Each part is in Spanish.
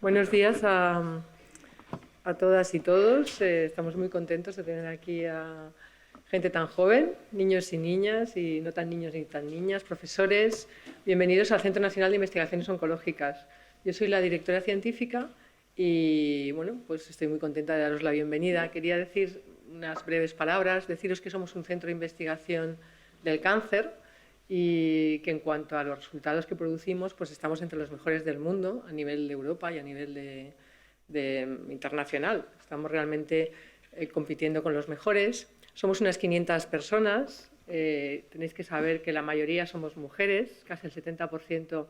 Buenos días a todas y todos. Estamos muy contentos de tener aquí a gente tan joven, niños y niñas, y no tan niños ni tan niñas, profesores. Bienvenidos al Centro Nacional de Investigaciones Oncológicas. Yo soy la directora científica y bueno, pues estoy muy contenta de daros la bienvenida. Quería decir unas breves palabras, deciros que somos un centro de investigación del cáncer y que en cuanto a los resultados que producimos, pues estamos entre los mejores del mundo a nivel de Europa y a nivel internacional. Estamos realmente compitiendo con los mejores. Somos unas 500 personas. Tenéis que saber que la mayoría somos mujeres, casi el 70%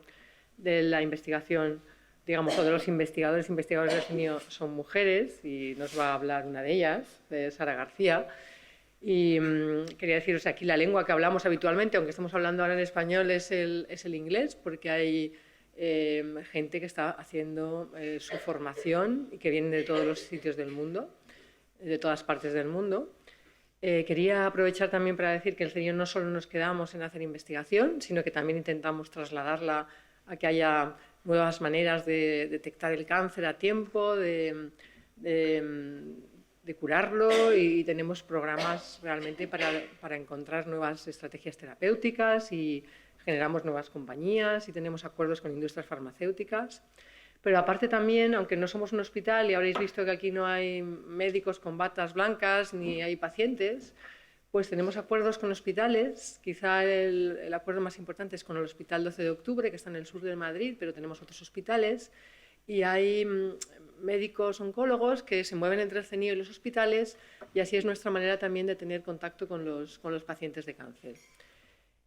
de la investigación, digamos, o de los investigadores del CNIO son mujeres, y nos va a hablar una de ellas, Sara García. Y quería deciros aquí la lengua que hablamos habitualmente, aunque estamos hablando ahora en español, es el inglés, porque hay gente que está haciendo su formación y que viene de todos los sitios del mundo, de todas partes del mundo. Quería aprovechar también para decir que en el CNIO no solo nos quedamos en hacer investigación, sino que también intentamos trasladarla a que haya nuevas maneras de detectar el cáncer a tiempo, de curarlo, y tenemos programas realmente para encontrar nuevas estrategias terapéuticas, y generamos nuevas compañías y tenemos acuerdos con industrias farmacéuticas. Pero aparte también, aunque no somos un hospital y habréis visto que aquí no hay médicos con batas blancas ni hay pacientes, pues tenemos acuerdos con hospitales. Quizá el acuerdo más importante es con el Hospital 12 de Octubre, que está en el sur de Madrid, pero tenemos otros hospitales. Y hay médicos oncólogos que se mueven entre el CNIO y los hospitales, y así es nuestra manera también de tener contacto con los pacientes de cáncer.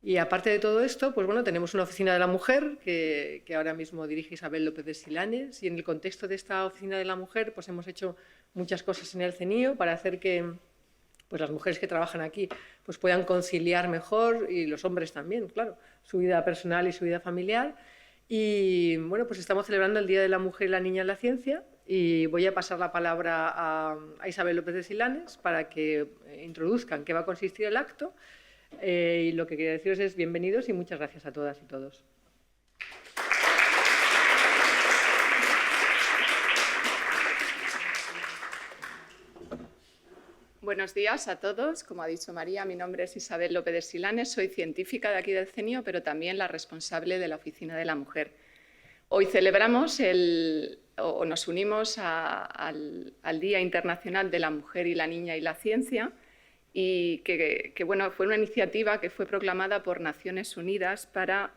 Y aparte de todo esto, pues bueno, tenemos una oficina de la mujer que ahora mismo dirige Isabel López de Silanes, y en el contexto de esta oficina de la mujer pues hemos hecho muchas cosas en el CNIO para hacer que pues las mujeres que trabajan aquí pues puedan conciliar mejor, y los hombres también, claro, su vida personal y su vida familiar. Y bueno, pues estamos celebrando el Día de la Mujer y la Niña en la Ciencia, y voy a pasar la palabra a Isabel López de Silanes para que introduzcan qué va a consistir el acto. Y lo que quería deciros es bienvenidos y muchas gracias a todas y todos. Buenos días a todos. Como ha dicho María, mi nombre es Isabel López de Silanes, soy científica de aquí del CNIO, pero también la responsable de la Oficina de la Mujer. Hoy celebramos o nos unimos al Día Internacional de la Mujer y la Niña y la Ciencia, y que bueno, fue una iniciativa que fue proclamada por Naciones Unidas para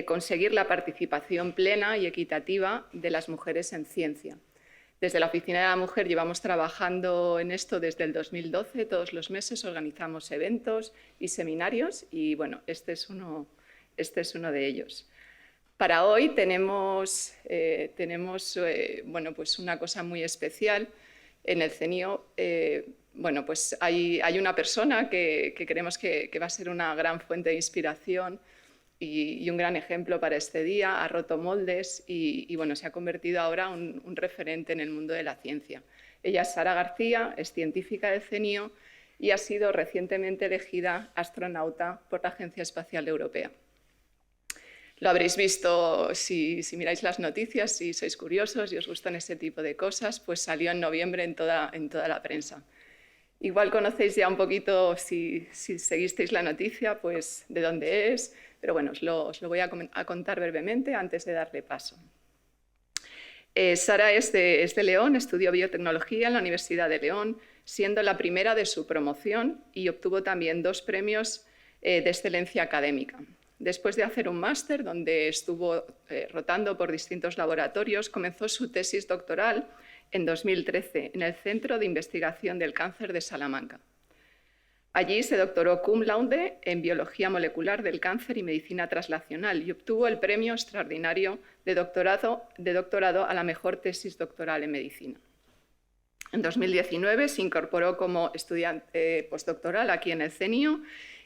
conseguir la participación plena y equitativa de las mujeres en ciencia. Desde la Oficina de la Mujer llevamos trabajando en esto desde el 2012, todos los meses organizamos eventos y seminarios, y bueno, este es uno de ellos. Para hoy tenemos bueno, pues una cosa muy especial en el CNIO. Bueno, pues hay una persona que creemos que va a ser una gran fuente de inspiración y un gran ejemplo para este día. Ha roto moldes y bueno, se ha convertido ahora en un referente en el mundo de la ciencia. Ella es Sara García, es científica del CNIO y ha sido recientemente elegida astronauta por la Agencia Espacial Europea. Lo habréis visto si miráis las noticias, si sois curiosos y os gustan ese tipo de cosas, pues salió en noviembre en toda la prensa. Igual conocéis ya un poquito, si seguisteis la noticia, pues de dónde es, pero bueno, os lo voy a contar brevemente antes de darle paso. Sara es de León, estudió biotecnología en la Universidad de León, siendo la primera de su promoción, y obtuvo también 2 premios de excelencia académica. Después de hacer un máster donde estuvo rotando por distintos laboratorios, comenzó su tesis doctoral en 2013 en el Centro de Investigación del Cáncer de Salamanca. Allí se doctoró cum laude en Biología Molecular del Cáncer y Medicina Translacional y obtuvo el premio extraordinario de doctorado a la mejor tesis doctoral en medicina. En 2019 se incorporó como estudiante postdoctoral aquí en el CNIO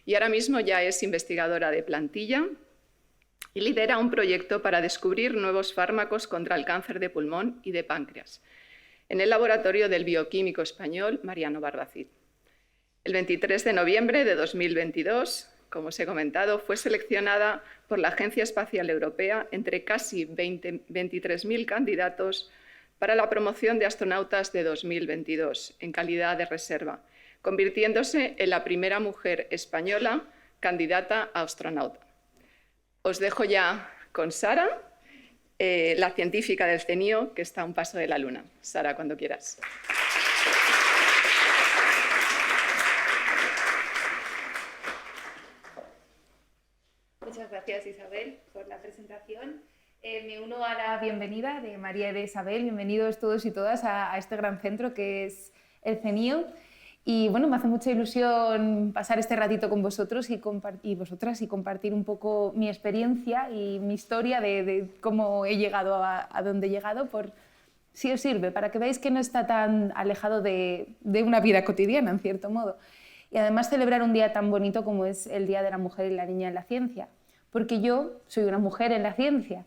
y ahora mismo ya es investigadora de plantilla y lidera un proyecto para descubrir nuevos fármacos contra el cáncer de pulmón y de páncreas en el laboratorio del bioquímico español Mariano Barbacid. El 23 de noviembre de 2022 como os he comentado, fue seleccionada por la Agencia Espacial Europea entre casi 23.000 candidatos para la promoción de astronautas de 2022 en calidad de reserva, convirtiéndose en la primera mujer española candidata a astronauta. Os dejo ya con Sara, la científica del CENIO, que está a un paso de la Luna. Sara, cuando quieras. Muchas gracias, Isabel, por la presentación. Me uno a la bienvenida de María y de Isabel. Bienvenidos todos y todas a este gran centro que es el CENIO. Y bueno, me hace mucha ilusión pasar este ratito con vosotros y vosotras y compartir un poco mi experiencia y mi historia de cómo he llegado a donde he llegado, por si os sirve, para que veáis que no está tan alejado de una vida cotidiana, en cierto modo. Y además celebrar un día tan bonito como es el Día de la Mujer y la Niña en la Ciencia, porque yo soy una mujer en la ciencia,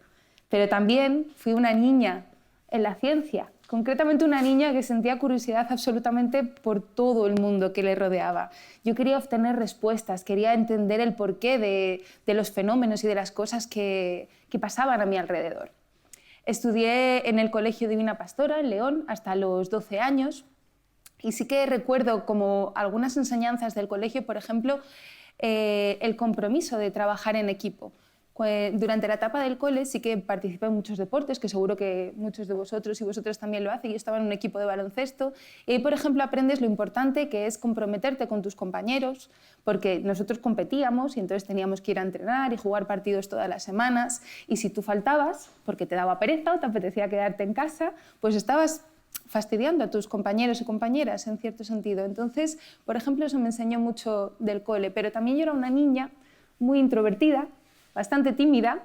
pero también fui una niña en la ciencia. Concretamente una niña que sentía curiosidad absolutamente por todo el mundo que le rodeaba. Yo quería obtener respuestas, quería entender el porqué de los fenómenos y de las cosas que pasaban a mi alrededor. Estudié en el Colegio Divina Pastora, en León, hasta los 12 años, y sí que recuerdo como algunas enseñanzas del colegio, por ejemplo, el compromiso de trabajar en equipo. Durante la etapa del cole sí que participé en muchos deportes, que seguro que muchos de vosotros y vosotras también lo hacen. Yo estaba en un equipo de baloncesto y ahí, por ejemplo, aprendes lo importante que es comprometerte con tus compañeros, porque nosotros competíamos y entonces teníamos que ir a entrenar y jugar partidos todas las semanas, y si tú faltabas porque te daba pereza o te apetecía quedarte en casa, pues estabas fastidiando a tus compañeros y compañeras en cierto sentido. Entonces, por ejemplo, eso me enseñó mucho del cole, pero también yo era una niña muy introvertida, bastante tímida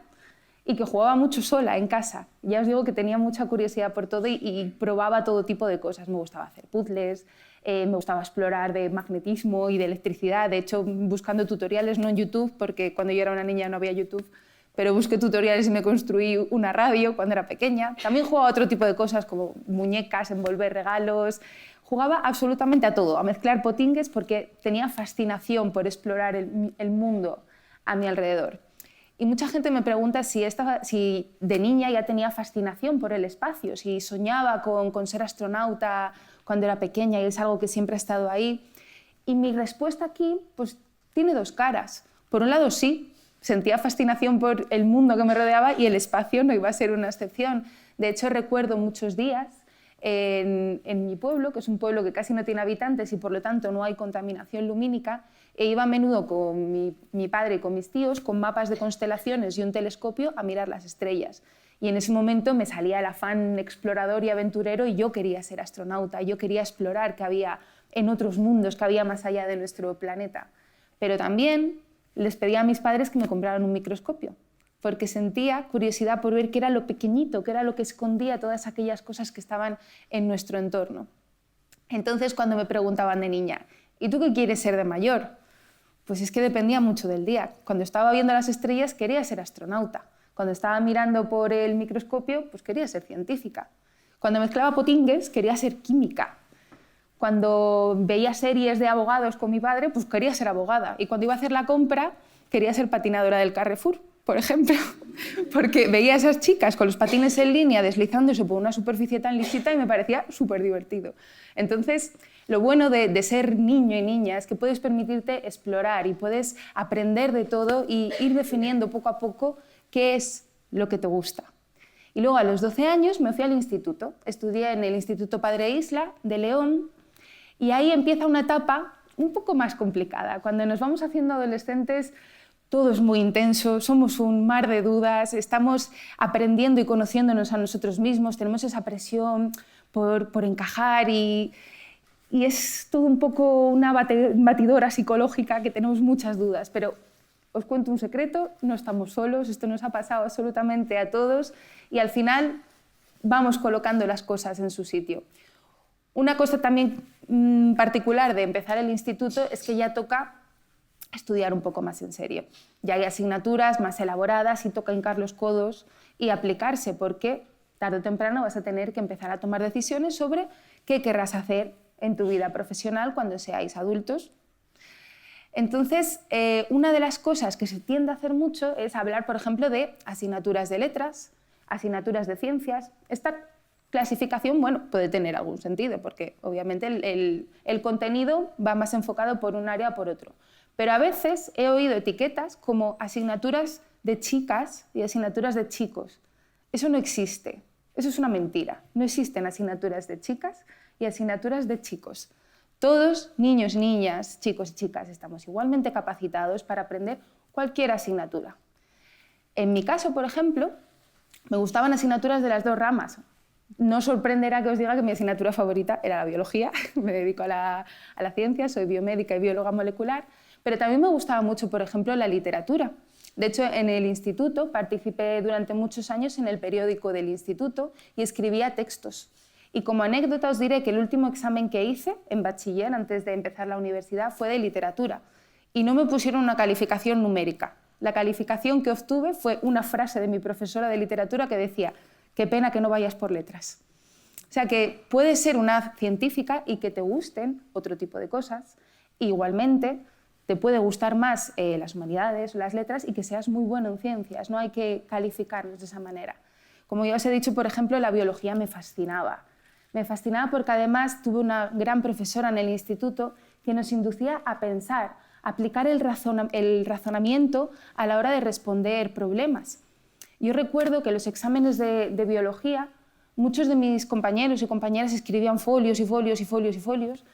y que jugaba mucho sola en casa. Ya os digo que tenía mucha curiosidad por todo y probaba todo tipo de cosas. Me gustaba hacer puzzles, me gustaba explorar de magnetismo y de electricidad. De hecho, buscando tutoriales, no en YouTube, porque cuando yo era una niña no había YouTube, pero busqué tutoriales y me construí una radio cuando era pequeña. También jugaba a otro tipo de cosas como muñecas, envolver regalos. Jugaba absolutamente a todo, a mezclar potingues, porque tenía fascinación por explorar el mundo a mi alrededor. Y mucha gente me pregunta si de niña ya tenía fascinación por el espacio, si soñaba con ser astronauta cuando era pequeña, y es algo que siempre ha estado ahí. Y mi respuesta aquí pues, tiene dos caras. Por un lado, sí, sentía fascinación por el mundo que me rodeaba y el espacio no iba a ser una excepción. De hecho, recuerdo muchos días en mi pueblo, que es un pueblo que casi no tiene habitantes y por lo tanto no hay contaminación lumínica, e iba a menudo con mi padre y con mis tíos con mapas de constelaciones y un telescopio a mirar las estrellas. Y en ese momento me salía el afán explorador y aventurero y yo quería ser astronauta, yo quería explorar qué había en otros mundos, qué había más allá de nuestro planeta. Pero también les pedía a mis padres que me compraran un microscopio, porque sentía curiosidad por ver qué era lo pequeñito, qué era lo que escondía todas aquellas cosas que estaban en nuestro entorno. Entonces, cuando me preguntaban de niña, ¿y tú qué quieres ser de mayor? Pues es que dependía mucho del día. Cuando estaba viendo las estrellas quería ser astronauta. Cuando estaba mirando por el microscopio, pues quería ser científica. Cuando mezclaba potingues, quería ser química. Cuando veía series de abogados con mi padre, pues quería ser abogada. Y cuando iba a hacer la compra, quería ser patinadora del Carrefour, por ejemplo, porque veía a esas chicas con los patines en línea deslizándose por una superficie tan lisita y me parecía súper divertido. Entonces, lo bueno de ser niño y niña es que puedes permitirte explorar y puedes aprender de todo y ir definiendo poco a poco qué es lo que te gusta. Y luego a los 12 años me fui al instituto. Estudié en el Instituto Padre Isla de León y ahí empieza una etapa un poco más complicada. Cuando nos vamos haciendo adolescentes, todo es muy intenso, somos un mar de dudas, estamos aprendiendo y conociéndonos a nosotros mismos, tenemos esa presión por encajar y es todo un poco una batidora psicológica que tenemos muchas dudas. Pero os cuento un secreto, no estamos solos, esto nos ha pasado absolutamente a todos y al final vamos colocando las cosas en su sitio. Una cosa también particular de empezar el instituto es que ya toca estudiar un poco más en serio. Ya hay asignaturas más elaboradas y toca hincar los codos y aplicarse, porque tarde o temprano vas a tener que empezar a tomar decisiones sobre qué querrás hacer en tu vida profesional cuando seáis adultos. Entonces, una de las cosas que se tiende a hacer mucho es hablar, por ejemplo, de asignaturas de letras, asignaturas de ciencias. Esta clasificación, bueno, puede tener algún sentido, porque obviamente el contenido va más enfocado por un área o por otro. Pero a veces he oído etiquetas como asignaturas de chicas y asignaturas de chicos. Eso no existe, eso es una mentira. No existen asignaturas de chicas y asignaturas de chicos. Todos, niños, niñas, chicos y chicas, estamos igualmente capacitados para aprender cualquier asignatura. En mi caso, por ejemplo, me gustaban asignaturas de las dos ramas. No sorprenderá que os diga que mi asignatura favorita era la biología. Me dedico a la ciencia, soy biomédica y bióloga molecular, pero también me gustaba mucho, por ejemplo, la literatura. De hecho, en el instituto participé durante muchos años en el periódico del instituto y escribía textos. Y como anécdota os diré que el último examen que hice en bachiller, antes de empezar la universidad, fue de literatura. Y no me pusieron una calificación numérica. La calificación que obtuve fue una frase de mi profesora de literatura que decía: qué pena que no vayas por letras. O sea que puedes ser una científica y que te gusten otro tipo de cosas. Igualmente, te puede gustar más las humanidades, las letras, y que seas muy bueno en ciencias. No hay que calificarnos de esa manera. Como ya os he dicho, por ejemplo, la biología me fascinaba. Me fascinaba porque además tuve una gran profesora en el instituto que nos inducía a pensar, a aplicar el razonamiento a la hora de responder problemas. Yo recuerdo que en los exámenes de biología muchos de mis compañeros y compañeras escribían folios y folios y folios y folios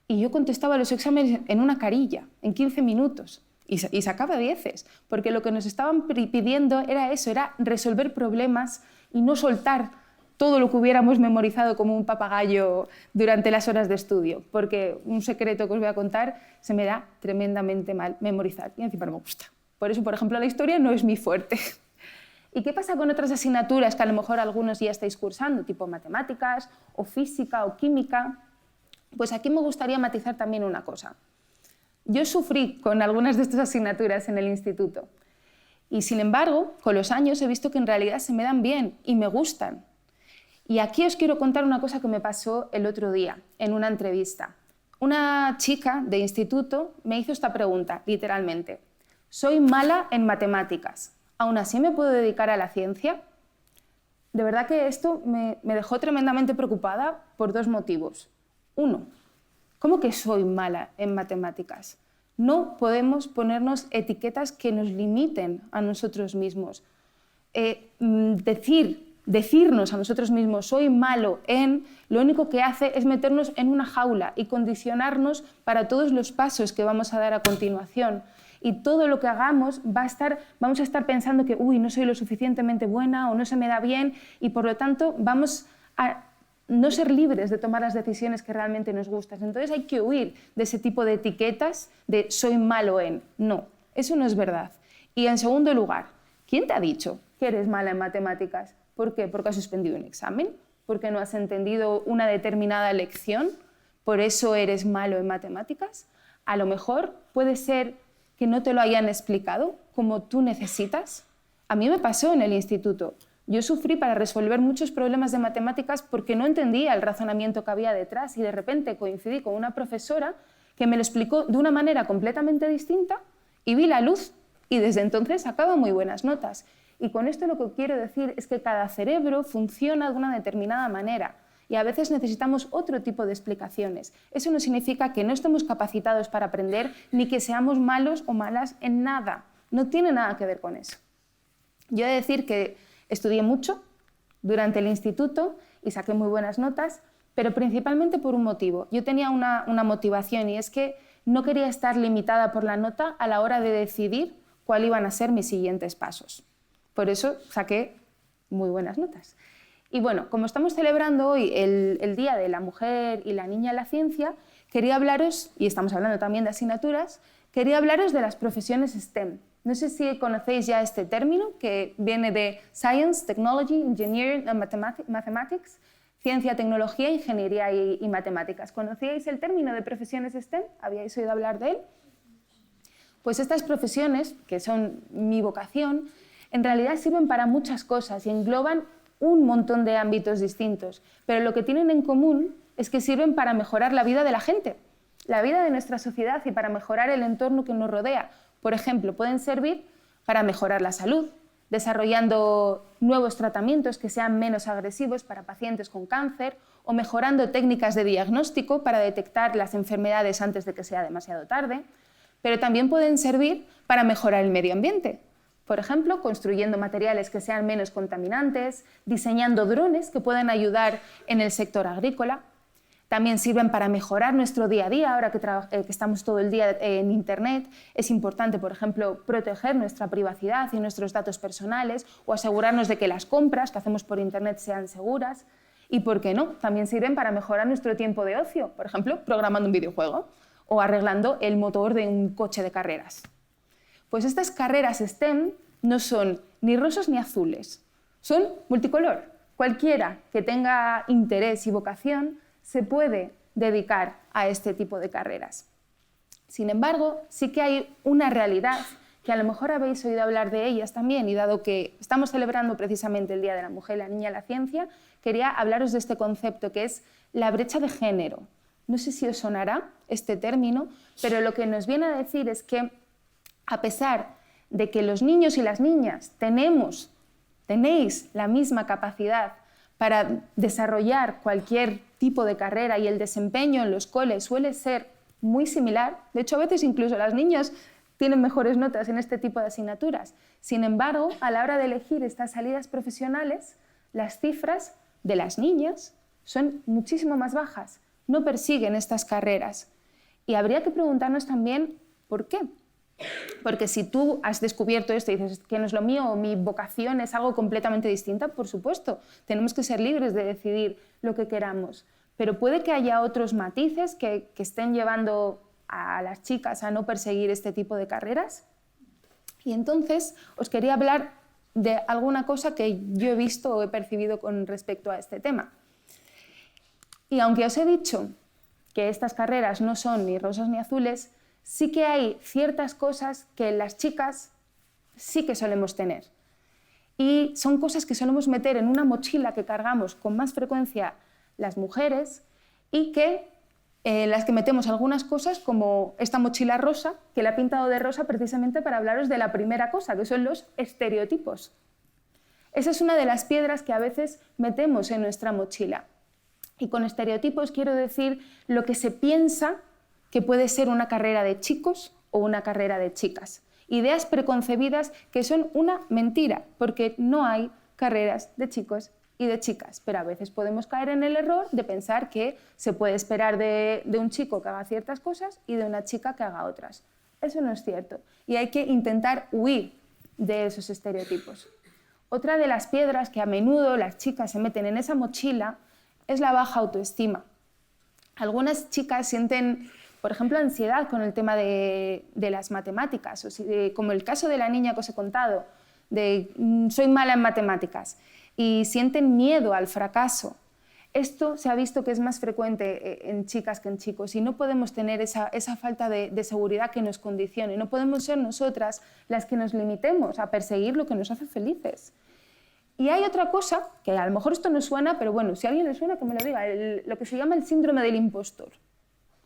y yo contestaba los exámenes en una carilla, en 15 minutos y sacaba 10, porque lo que nos estaban pidiendo era eso, era resolver problemas y no soltar todo lo que hubiéramos memorizado como un papagayo durante las horas de estudio, porque un secreto que os voy a contar, se me da tremendamente mal memorizar y encima no me gusta. Por eso, por ejemplo, la historia no es mi fuerte. ¿Y qué pasa con otras asignaturas que a lo mejor algunos ya estáis cursando, tipo matemáticas o física o química? Pues aquí me gustaría matizar también una cosa. Yo sufrí con algunas de estas asignaturas en el instituto y, sin embargo, con los años he visto que en realidad se me dan bien y me gustan. Y aquí os quiero contar una cosa que me pasó el otro día en una entrevista. Una chica de instituto me hizo esta pregunta, literalmente: soy mala en matemáticas, ¿aún así me puedo dedicar a la ciencia? De verdad que esto me dejó tremendamente preocupada por dos motivos. Uno, ¿cómo que soy mala en matemáticas? No podemos ponernos etiquetas que nos limiten a nosotros mismos. Decirnos a nosotros mismos soy malo en, lo único que hace es meternos en una jaula y condicionarnos para todos los pasos que vamos a dar a continuación. Y todo lo que hagamos vamos a estar pensando que no soy lo suficientemente buena o no se me da bien y por lo tanto vamos a no ser libres de tomar las decisiones que realmente nos gustan. Entonces hay que huir de ese tipo de etiquetas de soy malo en. No, eso no es verdad. Y en segundo lugar, ¿quién te ha dicho que eres mala en matemáticas? ¿Por qué? ¿Porque has suspendido un examen? ¿Porque no has entendido una determinada lección? ¿Por eso eres malo en matemáticas? A lo mejor puede ser que no te lo hayan explicado como tú necesitas. A mí me pasó en el instituto. Yo sufrí para resolver muchos problemas de matemáticas porque no entendía el razonamiento que había detrás y de repente coincidí con una profesora que me lo explicó de una manera completamente distinta y vi la luz y desde entonces sacaba muy buenas notas. Y con esto lo que quiero decir es que cada cerebro funciona de una determinada manera y a veces necesitamos otro tipo de explicaciones. Eso no significa que no estemos capacitados para aprender ni que seamos malos o malas en nada. No tiene nada que ver con eso. Yo he de decir que estudié mucho durante el instituto y saqué muy buenas notas, pero principalmente por un motivo. Yo tenía una motivación y es que no quería estar limitada por la nota a la hora de decidir cuáles iban a ser mis siguientes pasos. Por eso saqué muy buenas notas. Y bueno, como estamos celebrando hoy el Día de la Mujer y la Niña en la Ciencia, quería hablaros, y estamos hablando también de asignaturas, quería hablaros de las profesiones STEM. No sé si conocéis ya este término, que viene de Science, Technology, Engineering and Mathematics, Ciencia, Tecnología, Ingeniería y Matemáticas. ¿Conocíais el término de profesiones STEM? ¿Habíais oído hablar de él? Pues estas profesiones, que son mi vocación, en realidad sirven para muchas cosas y engloban un montón de ámbitos distintos, pero lo que tienen en común es que sirven para mejorar la vida de la gente. la vida de nuestra sociedad y para mejorar el entorno que nos rodea. Por ejemplo, pueden servir para mejorar la salud, desarrollando nuevos tratamientos que sean menos agresivos para pacientes con cáncer o mejorando técnicas de diagnóstico para detectar las enfermedades antes de que sea demasiado tarde, pero también pueden servir para mejorar el medio ambiente. Por ejemplo, construyendo materiales que sean menos contaminantes, diseñando drones que puedan ayudar en el sector agrícola. También sirven para mejorar nuestro día a día. Ahora que estamos todo el día en Internet, es importante, por ejemplo, proteger nuestra privacidad y nuestros datos personales o asegurarnos de que las compras que hacemos por Internet sean seguras. Y, ¿por qué no?, también sirven para mejorar nuestro tiempo de ocio, por ejemplo, programando un videojuego o arreglando el motor de un coche de carreras. Pues estas carreras STEM no son ni rosas ni azules, son multicolor. Cualquiera que tenga interés y vocación se puede dedicar a este tipo de carreras. Sin embargo, sí que hay una realidad que a lo mejor habéis oído hablar de ellas también, y dado que estamos celebrando precisamente el Día de la Mujer, la Niña y la Ciencia, quería hablaros de este concepto que es la brecha de género. No sé si os sonará este término, pero lo que nos viene a decir es que a pesar de que los niños y las niñas tenéis la misma capacidad para desarrollar cualquier tipo de carrera y el desempeño en los coles suele ser muy similar, de hecho a veces incluso las niñas tienen mejores notas en este tipo de asignaturas. Sin embargo, a la hora de elegir estas salidas profesionales, las cifras de las niñas son muchísimo más bajas, no persiguen estas carreras. Y habría que preguntarnos también por qué. Porque si tú has descubierto esto y dices que no es lo mío o mi vocación es algo completamente distinta, por supuesto, tenemos que ser libres de decidir lo que queramos. Pero puede que haya otros matices que estén llevando a las chicas a no perseguir este tipo de carreras. Y entonces os quería hablar de alguna cosa que yo he visto o he percibido con respecto a este tema. Y aunque os he dicho que estas carreras no son ni rosas ni azules, sí que hay ciertas cosas que las chicas sí que solemos tener. Y son cosas que solemos meter en una mochila que cargamos con más frecuencia las mujeres y que las que metemos algunas cosas como esta mochila rosa, que la he pintado de rosa precisamente para hablaros de la primera cosa, que son los estereotipos. Esa es una de las piedras que a veces metemos en nuestra mochila. Y con estereotipos quiero decir lo que se piensa que puede ser una carrera de chicos o una carrera de chicas. Ideas preconcebidas que son una mentira, porque no hay carreras de chicos y de chicas, pero a veces podemos caer en el error de pensar que se puede esperar de un chico que haga ciertas cosas y de una chica que haga otras. Eso no es cierto y hay que intentar huir de esos estereotipos. Otra de las piedras que a menudo las chicas se meten en esa mochila es la baja autoestima. Algunas chicas sienten, por ejemplo, ansiedad con el tema de las matemáticas, como el caso de la niña que os he contado, de soy mala en matemáticas, y sienten miedo al fracaso. Esto se ha visto que es más frecuente en chicas que en chicos y no podemos tener esa falta de seguridad que nos condicione. No podemos ser nosotras las que nos limitemos a perseguir lo que nos hace felices. Y hay otra cosa, que a lo mejor esto no suena, pero bueno, si a alguien le suena, que me lo diga, lo que se llama el síndrome del impostor.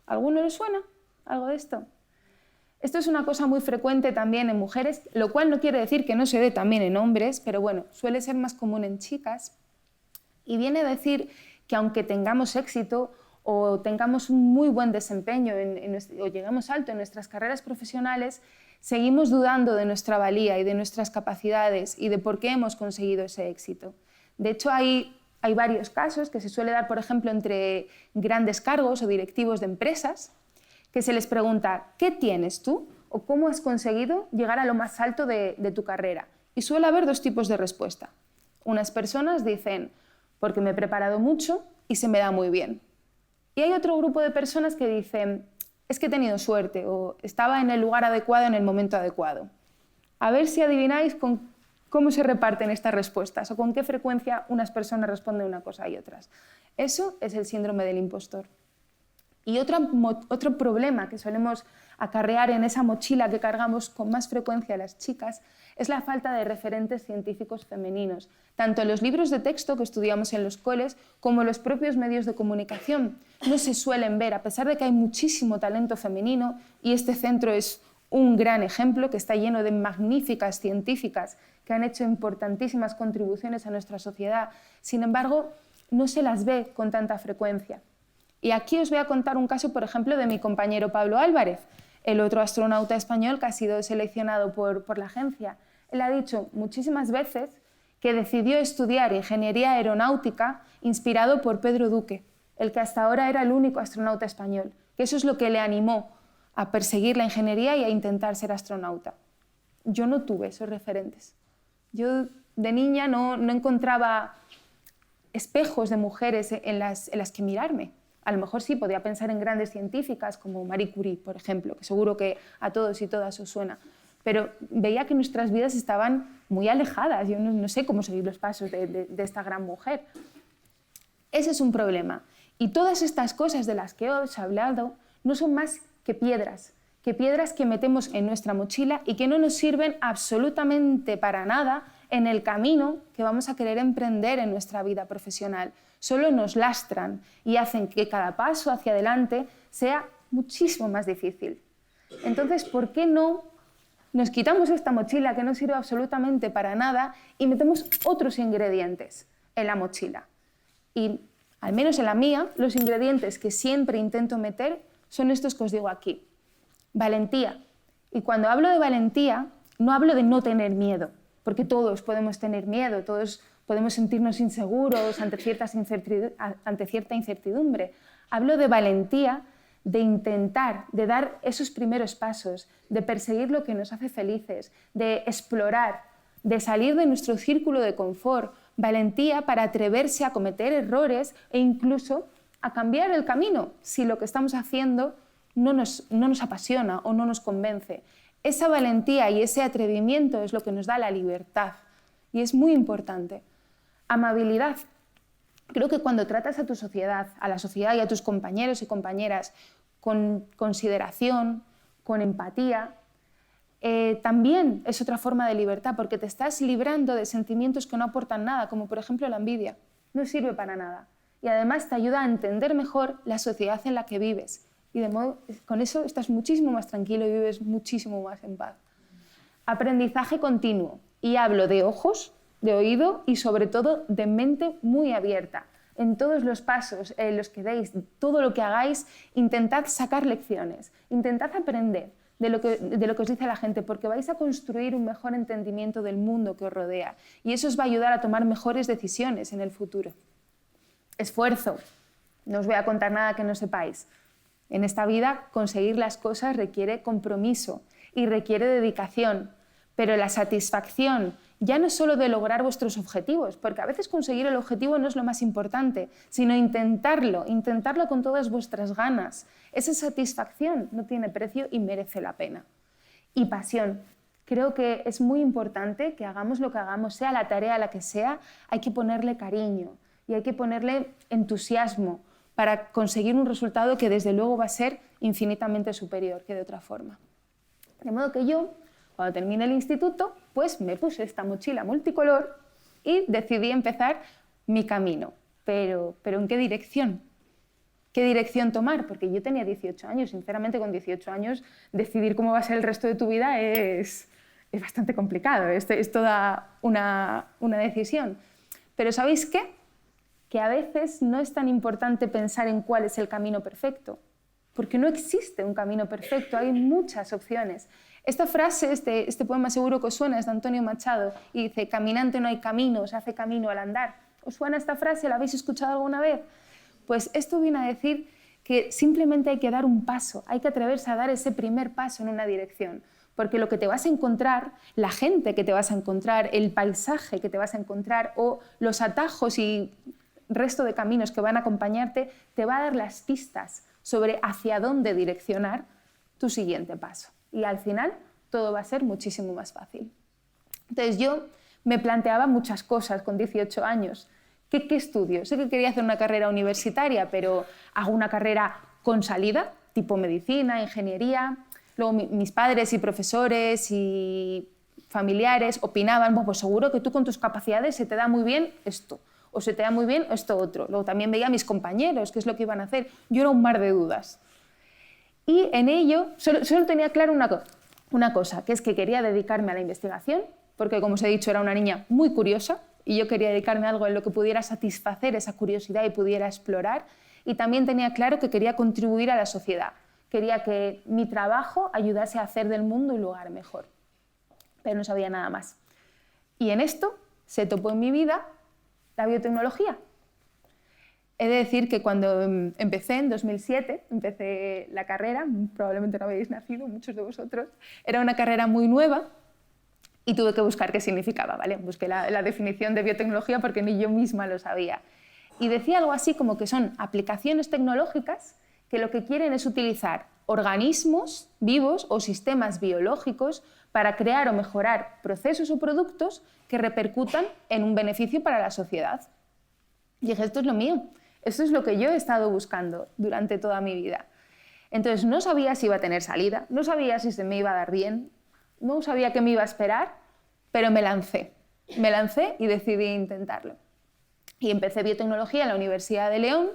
¿A alguno le suena algo de esto? Esto es una cosa muy frecuente también en mujeres, lo cual no quiere decir que no se dé también en hombres, pero bueno, suele ser más común en chicas. Y viene a decir que aunque tengamos éxito o tengamos un muy buen desempeño o lleguemos alto en nuestras carreras profesionales, seguimos dudando de nuestra valía y de nuestras capacidades y de por qué hemos conseguido ese éxito. De hecho, hay varios casos que se suele dar, por ejemplo, entre grandes cargos o directivos de empresas, que se les pregunta ¿qué tienes tú? O ¿cómo has conseguido llegar a lo más alto de tu carrera? Y suele haber dos tipos de respuesta. Unas personas dicen porque me he preparado mucho y se me da muy bien. Y hay otro grupo de personas que dicen es que he tenido suerte o estaba en el lugar adecuado en el momento adecuado. A ver si adivináis cómo se reparten estas respuestas o con qué frecuencia unas personas responden una cosa y otras. Eso es el síndrome del impostor. Y otro problema que solemos acarrear en esa mochila que cargamos con más frecuencia las chicas es la falta de referentes científicos femeninos, tanto en los libros de texto que estudiamos en los coles como en los propios medios de comunicación. No se suelen ver, a pesar de que hay muchísimo talento femenino, y este centro es un gran ejemplo que está lleno de magníficas científicas que han hecho importantísimas contribuciones a nuestra sociedad. Sin embargo, no se las ve con tanta frecuencia. Y aquí os voy a contar un caso, por ejemplo, de mi compañero Pablo Álvarez, el otro astronauta español que ha sido seleccionado por la agencia. Él ha dicho muchísimas veces que decidió estudiar ingeniería aeronáutica inspirado por Pedro Duque, el que hasta ahora era el único astronauta español, que eso es lo que le animó a perseguir la ingeniería y a intentar ser astronauta. Yo no tuve esos referentes. Yo de niña no encontraba espejos de mujeres en las que mirarme. A lo mejor sí podía pensar en grandes científicas como Marie Curie, por ejemplo, que seguro que a todos y todas os suena. Pero veía que nuestras vidas estaban muy alejadas. Yo no sé cómo seguir los pasos de esta gran mujer. Ese es un problema. Y todas estas cosas de las que os he hablado no son más que piedras que metemos en nuestra mochila y que no nos sirven absolutamente para nada en el camino que vamos a querer emprender en nuestra vida profesional. Solo nos lastran y hacen que cada paso hacia adelante sea muchísimo más difícil. Entonces, ¿por qué no nos quitamos esta mochila que no sirve absolutamente para nada y metemos otros ingredientes en la mochila? Y al menos en la mía, los ingredientes que siempre intento meter son estos que os digo aquí. Valentía. Y cuando hablo de valentía, no hablo de no tener miedo, porque todos podemos tener miedo, todos podemos sentirnos inseguros ante cierta incertidumbre. Hablo de valentía, de intentar, de dar esos primeros pasos, de perseguir lo que nos hace felices, de explorar, de salir de nuestro círculo de confort. Valentía para atreverse a cometer errores e incluso a cambiar el camino si lo que estamos haciendo no nos apasiona o no nos convence. Esa valentía y ese atrevimiento es lo que nos da la libertad y es muy importante. Amabilidad. Creo que cuando tratas a tu sociedad, a la sociedad y a tus compañeros y compañeras con consideración, con empatía, también es otra forma de libertad, porque te estás librando de sentimientos que no aportan nada, como por ejemplo la envidia. No sirve para nada. Y además te ayuda a entender mejor la sociedad en la que vives. Y de modo, con eso estás muchísimo más tranquilo y vives muchísimo más en paz. Aprendizaje continuo. Y hablo de ojos, de oído y sobre todo de mente muy abierta. En todos los pasos en los que deis, todo lo que hagáis, intentad sacar lecciones, intentad aprender de lo que os dice la gente, porque vais a construir un mejor entendimiento del mundo que os rodea y eso os va a ayudar a tomar mejores decisiones en el futuro. Esfuerzo. No os voy a contar nada que no sepáis. En esta vida conseguir las cosas requiere compromiso y requiere dedicación, pero la satisfacción ya no es solo de lograr vuestros objetivos, porque a veces conseguir el objetivo no es lo más importante, sino intentarlo con todas vuestras ganas. Esa satisfacción no tiene precio y merece la pena. Y pasión. Creo que es muy importante que hagamos lo que hagamos, sea la tarea a la que sea, hay que ponerle cariño y hay que ponerle entusiasmo para conseguir un resultado que desde luego va a ser infinitamente superior que de otra forma. De modo que yo, cuando terminé el instituto, pues me puse esta mochila multicolor y decidí empezar mi camino. Pero ¿en qué dirección? ¿Qué dirección tomar? Porque yo tenía 18 años, sinceramente con 18 años decidir cómo va a ser el resto de tu vida es bastante complicado, es toda una decisión. Pero ¿sabéis qué? Que a veces no es tan importante pensar en cuál es el camino perfecto, porque no existe un camino perfecto, hay muchas opciones. Esta frase, este poema seguro que os suena, es de Antonio Machado, y dice, caminante no hay camino, se hace camino al andar. ¿Os suena esta frase? ¿La habéis escuchado alguna vez? Pues esto viene a decir que simplemente hay que dar un paso, hay que atreverse a dar ese primer paso en una dirección, porque lo que te vas a encontrar, la gente que te vas a encontrar, el paisaje que te vas a encontrar o los atajos y resto de caminos que van a acompañarte, te va a dar las pistas sobre hacia dónde direccionar tu siguiente paso. Y al final todo va a ser muchísimo más fácil. Entonces yo me planteaba muchas cosas con 18 años. ¿Qué estudio? Sé que quería hacer una carrera universitaria, pero hago una carrera con salida, tipo medicina, ingeniería. Luego mis padres y profesores y familiares opinaban, bueno, pues seguro que tú con tus capacidades se te da muy bien esto, o se te da muy bien esto otro. Luego también veía a mis compañeros, qué es lo que iban a hacer. Yo era un mar de dudas. Y en ello solo tenía claro una cosa, que es que quería dedicarme a la investigación, porque como os he dicho era una niña muy curiosa y yo quería dedicarme a algo en lo que pudiera satisfacer esa curiosidad y pudiera explorar. Y también tenía claro que quería contribuir a la sociedad. Quería que mi trabajo ayudase a hacer del mundo un lugar mejor. Pero no sabía nada más. Y en esto se topó en mi vida la biotecnología. He de decir que cuando empecé, en 2007, empecé la carrera, probablemente no habéis nacido, muchos de vosotros, era una carrera muy nueva y tuve que buscar qué significaba, ¿vale? Busqué la definición de biotecnología porque ni yo misma lo sabía. Y decía algo así como que son aplicaciones tecnológicas que lo que quieren es utilizar organismos vivos o sistemas biológicos para crear o mejorar procesos o productos que repercutan en un beneficio para la sociedad. Y dije, esto es lo mío, esto es lo que yo he estado buscando durante toda mi vida. Entonces no sabía si iba a tener salida, no sabía si se me iba a dar bien, no sabía qué me iba a esperar, pero me lancé y decidí intentarlo. Y empecé biotecnología en la Universidad de León,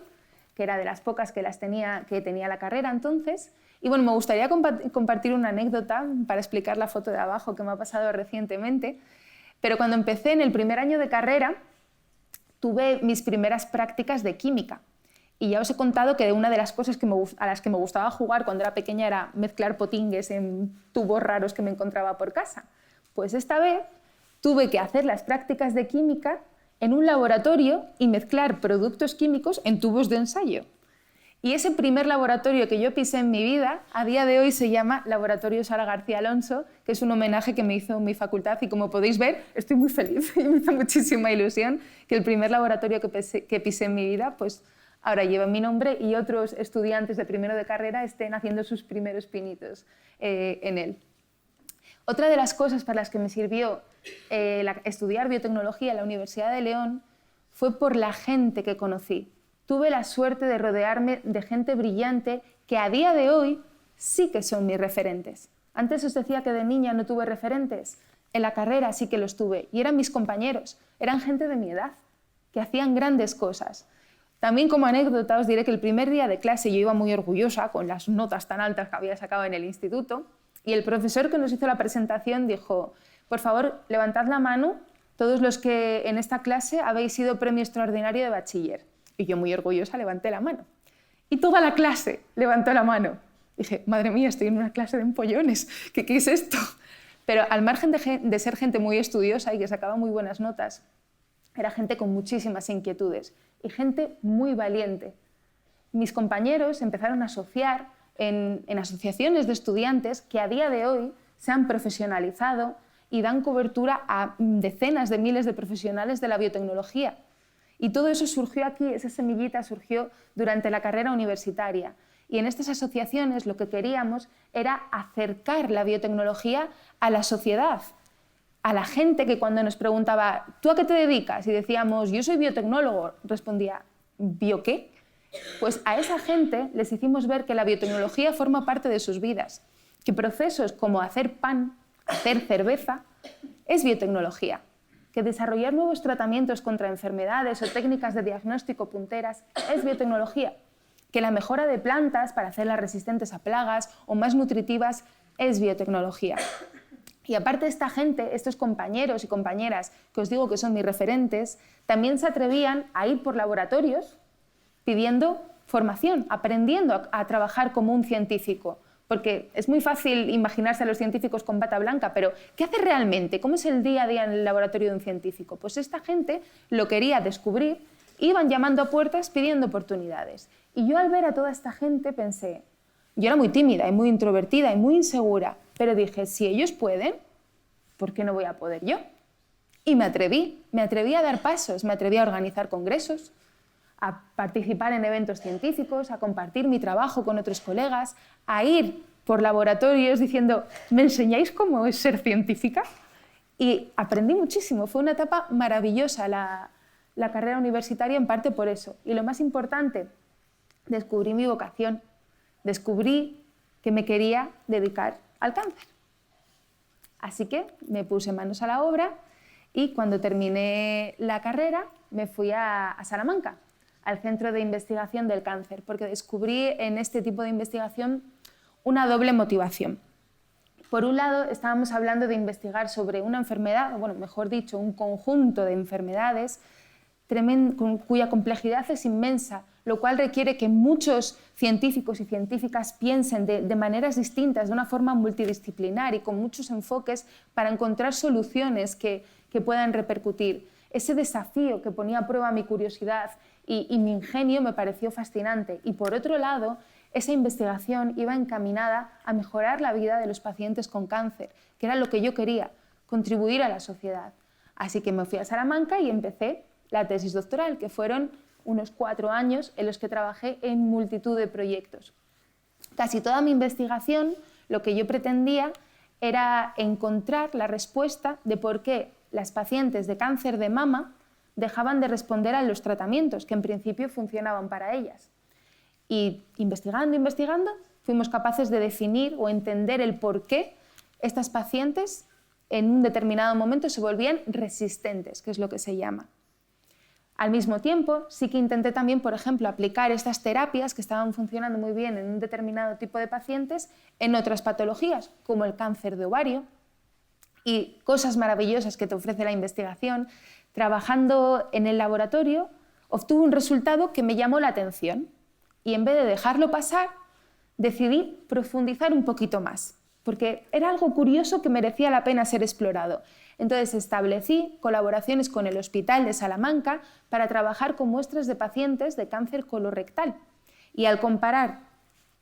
que era de las pocas que tenía la carrera entonces. Y bueno, me gustaría compartir una anécdota para explicar la foto de abajo que me ha pasado recientemente. Pero cuando empecé en el primer año de carrera, tuve mis primeras prácticas de química. Y ya os he contado que una de las cosas a las que me gustaba jugar cuando era pequeña era mezclar potingues en tubos raros que me encontraba por casa. Pues esta vez tuve que hacer las prácticas de química en un laboratorio y mezclar productos químicos en tubos de ensayo. Y ese primer laboratorio que yo pisé en mi vida, a día de hoy se llama Laboratorio Sara García Alonso, que es un homenaje que me hizo mi facultad y como podéis ver, estoy muy feliz y me hizo muchísima ilusión que el primer laboratorio que pisé en mi vida, pues ahora lleva mi nombre y otros estudiantes de primero de carrera estén haciendo sus primeros pinitos en él. Otra de las cosas para las que me sirvió estudiar biotecnología en la Universidad de León fue por la gente que conocí. Tuve la suerte de rodearme de gente brillante que a día de hoy sí que son mis referentes. Antes os decía que de niña no tuve referentes. En la carrera sí que los tuve y eran mis compañeros, eran gente de mi edad, que hacían grandes cosas. También como anécdota os diré que el primer día de clase yo iba muy orgullosa con las notas tan altas que había sacado en el instituto y el profesor que nos hizo la presentación dijo: por favor, levantad la mano todos los que en esta clase habéis sido premio extraordinario de bachiller. Y yo muy orgullosa levanté la mano. Y toda la clase levantó la mano. Dije, madre mía, estoy en una clase de empollones, ¿qué es esto? Pero al margen de ser gente muy estudiosa y que sacaba muy buenas notas, era gente con muchísimas inquietudes y gente muy valiente. Mis compañeros empezaron a asociar en asociaciones de estudiantes que a día de hoy se han profesionalizado y dan cobertura a decenas de miles de profesionales de la biotecnología. Y todo eso surgió aquí, esa semillita surgió durante la carrera universitaria. Y en estas asociaciones lo que queríamos era acercar la biotecnología a la sociedad, a la gente que cuando nos preguntaba ¿tú a qué te dedicas? Y decíamos yo soy biotecnólogo, respondía ¿bio qué? Pues a esa gente les hicimos ver que la biotecnología forma parte de sus vidas, que procesos como hacer pan, hacer cerveza, es biotecnología, que desarrollar nuevos tratamientos contra enfermedades o técnicas de diagnóstico punteras es biotecnología, que la mejora de plantas para hacerlas resistentes a plagas o más nutritivas es biotecnología. Y aparte esta gente, estos compañeros y compañeras que os digo que son mis referentes, también se atrevían a ir por laboratorios pidiendo formación, aprendiendo a trabajar como un científico. Porque es muy fácil imaginarse a los científicos con bata blanca, pero ¿qué hace realmente? ¿Cómo es el día a día en el laboratorio de un científico? Pues esta gente lo quería descubrir, iban llamando a puertas pidiendo oportunidades. Y yo al ver a toda esta gente pensé, yo era muy tímida y muy introvertida y muy insegura, pero dije, si ellos pueden, ¿por qué no voy a poder yo? Y me atreví a dar pasos, me atreví a organizar congresos, a participar en eventos científicos, a compartir mi trabajo con otros colegas, a ir por laboratorios diciendo, ¿me enseñáis cómo es ser científica? Y aprendí muchísimo, fue una etapa maravillosa la carrera universitaria en parte por eso. Y lo más importante, descubrí mi vocación, descubrí que me quería dedicar al cáncer. Así que me puse manos a la obra y cuando terminé la carrera me fui a Salamanca, al Centro de Investigación del Cáncer, porque descubrí en este tipo de investigación una doble motivación. Por un lado, estábamos hablando de investigar sobre una enfermedad, o bueno, mejor dicho, un conjunto de enfermedades cuya complejidad es inmensa, lo cual requiere que muchos científicos y científicas piensen de maneras distintas, de una forma multidisciplinar y con muchos enfoques para encontrar soluciones que puedan repercutir. Ese desafío que ponía a prueba mi curiosidad y mi ingenio me pareció fascinante. Y por otro lado, esa investigación iba encaminada a mejorar la vida de los pacientes con cáncer, que era lo que yo quería, contribuir a la sociedad. Así que me fui a Salamanca y empecé la tesis doctoral, que fueron unos 4 años en los que trabajé en multitud de proyectos. Casi toda mi investigación, lo que yo pretendía era encontrar la respuesta de por qué las pacientes de cáncer de mama dejaban de responder a los tratamientos que en principio funcionaban para ellas. Y investigando, fuimos capaces de definir o entender el por qué estas pacientes en un determinado momento se volvían resistentes, que es lo que se llama. Al mismo tiempo, sí que intenté también, por ejemplo, aplicar estas terapias que estaban funcionando muy bien en un determinado tipo de pacientes en otras patologías, como el cáncer de ovario, y cosas maravillosas que te ofrece la investigación. Trabajando en el laboratorio, obtuve un resultado que me llamó la atención y en vez de dejarlo pasar, decidí profundizar un poquito más, porque era algo curioso que merecía la pena ser explorado. Entonces establecí colaboraciones con el Hospital de Salamanca para trabajar con muestras de pacientes de cáncer colorectal. Y al comparar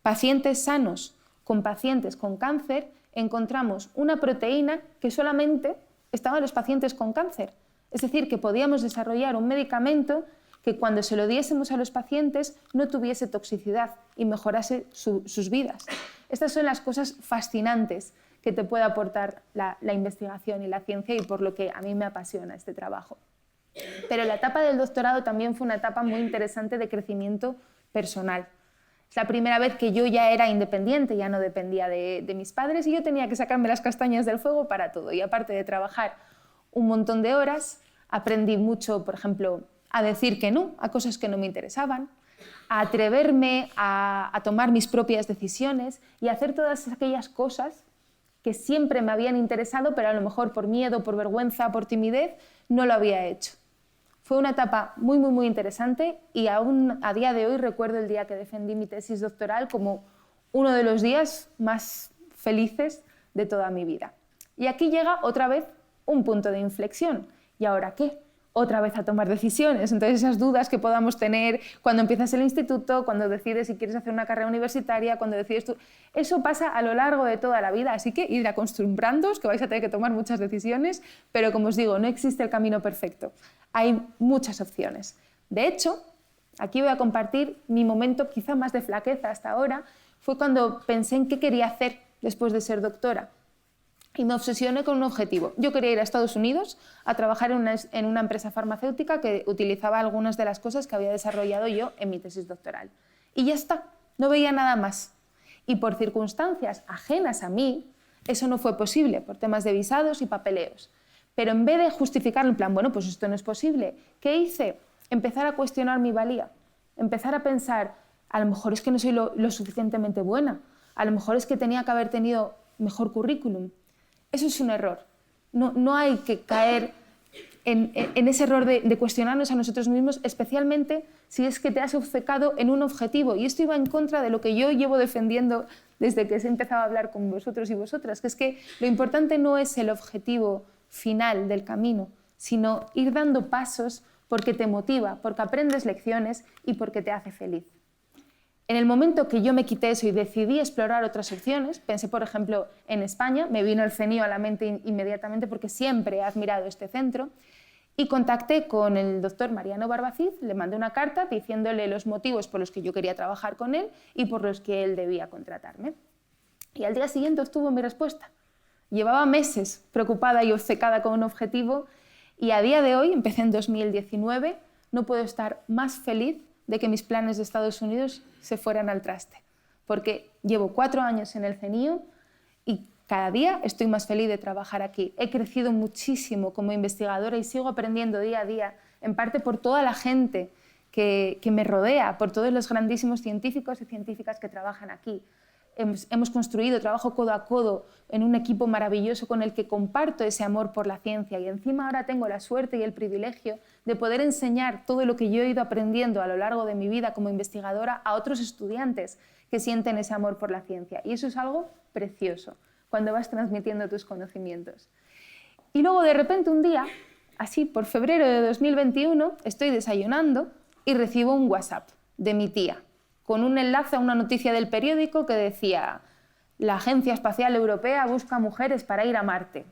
pacientes sanos con pacientes con cáncer, encontramos una proteína que solamente estaba en los pacientes con cáncer. Es decir, que podíamos desarrollar un medicamento que cuando se lo diésemos a los pacientes no tuviese toxicidad y mejorase sus vidas. Estas son las cosas fascinantes que te puede aportar la investigación y la ciencia y por lo que a mí me apasiona este trabajo. Pero la etapa del doctorado también fue una etapa muy interesante de crecimiento personal. Es la primera vez que yo ya era independiente, ya no dependía de mis padres y yo tenía que sacarme las castañas del fuego para todo. Y aparte de trabajar un montón de horas, aprendí mucho, por ejemplo, a decir que no a cosas que no me interesaban, a atreverme a tomar mis propias decisiones y a hacer todas aquellas cosas que siempre me habían interesado, pero a lo mejor por miedo, por vergüenza, por timidez, no lo había hecho. Fue una etapa muy, muy, muy interesante y aún a día de hoy recuerdo el día que defendí mi tesis doctoral como uno de los días más felices de toda mi vida. Y aquí llega otra vez un punto de inflexión. ¿Y ahora qué? Otra vez a tomar decisiones. Entonces esas dudas que podamos tener cuando empiezas el instituto, cuando decides si quieres hacer una carrera universitaria, cuando decides tú... Eso pasa a lo largo de toda la vida, así que ir acostumbrándoos que vais a tener que tomar muchas decisiones, pero como os digo, no existe el camino perfecto. Hay muchas opciones. De hecho, aquí voy a compartir mi momento quizá más de flaqueza hasta ahora, fue cuando pensé en qué quería hacer después de ser doctora. Y me obsesioné con un objetivo. Yo quería ir a Estados Unidos a trabajar en una empresa farmacéutica que utilizaba algunas de las cosas que había desarrollado yo en mi tesis doctoral. Y ya está, no veía nada más. Y por circunstancias ajenas a mí, eso no fue posible, por temas de visados y papeleos. Pero en vez de justificarlo en plan, bueno, pues esto no es posible, ¿qué hice? Empezar a cuestionar mi valía, empezar a pensar, a lo mejor es que no soy lo suficientemente buena, a lo mejor es que tenía que haber tenido mejor currículum. Eso es un error. No hay que caer en ese error de cuestionarnos a nosotros mismos, especialmente si es que te has obcecado en un objetivo. Y esto iba en contra de lo que yo llevo defendiendo desde que he empezado a hablar con vosotros y vosotras, que es que lo importante no es el objetivo final del camino, sino ir dando pasos porque te motiva, porque aprendes lecciones y porque te hace feliz. En el momento que yo me quité eso y decidí explorar otras opciones, pensé, por ejemplo, en España, me vino el CENIO a la mente inmediatamente porque siempre he admirado este centro, y contacté con el doctor Mariano Barbacid, le mandé una carta diciéndole los motivos por los que yo quería trabajar con él y por los que él debía contratarme. Y al día siguiente obtuvo mi respuesta. Llevaba meses preocupada y obcecada con un objetivo y a día de hoy, empecé en 2019, no puedo estar más feliz de que mis planes de Estados Unidos se fueran al traste. porque llevo 4 años en el CNIO y cada día estoy más feliz de trabajar aquí. He crecido muchísimo como investigadora y sigo aprendiendo día a día, en parte por toda la gente que me rodea, por todos los grandísimos científicos y científicas que trabajan aquí. Hemos construido, trabajo codo a codo en un equipo maravilloso con el que comparto ese amor por la ciencia y encima ahora tengo la suerte y el privilegio de poder enseñar todo lo que yo he ido aprendiendo a lo largo de mi vida como investigadora a otros estudiantes que sienten ese amor por la ciencia. Y eso es algo precioso cuando vas transmitiendo tus conocimientos. Y luego de repente un día, así por febrero de 2021, estoy desayunando y recibo un WhatsApp de mi tía con un enlace a una noticia del periódico que decía: la Agencia Espacial Europea busca mujeres para ir a Marte.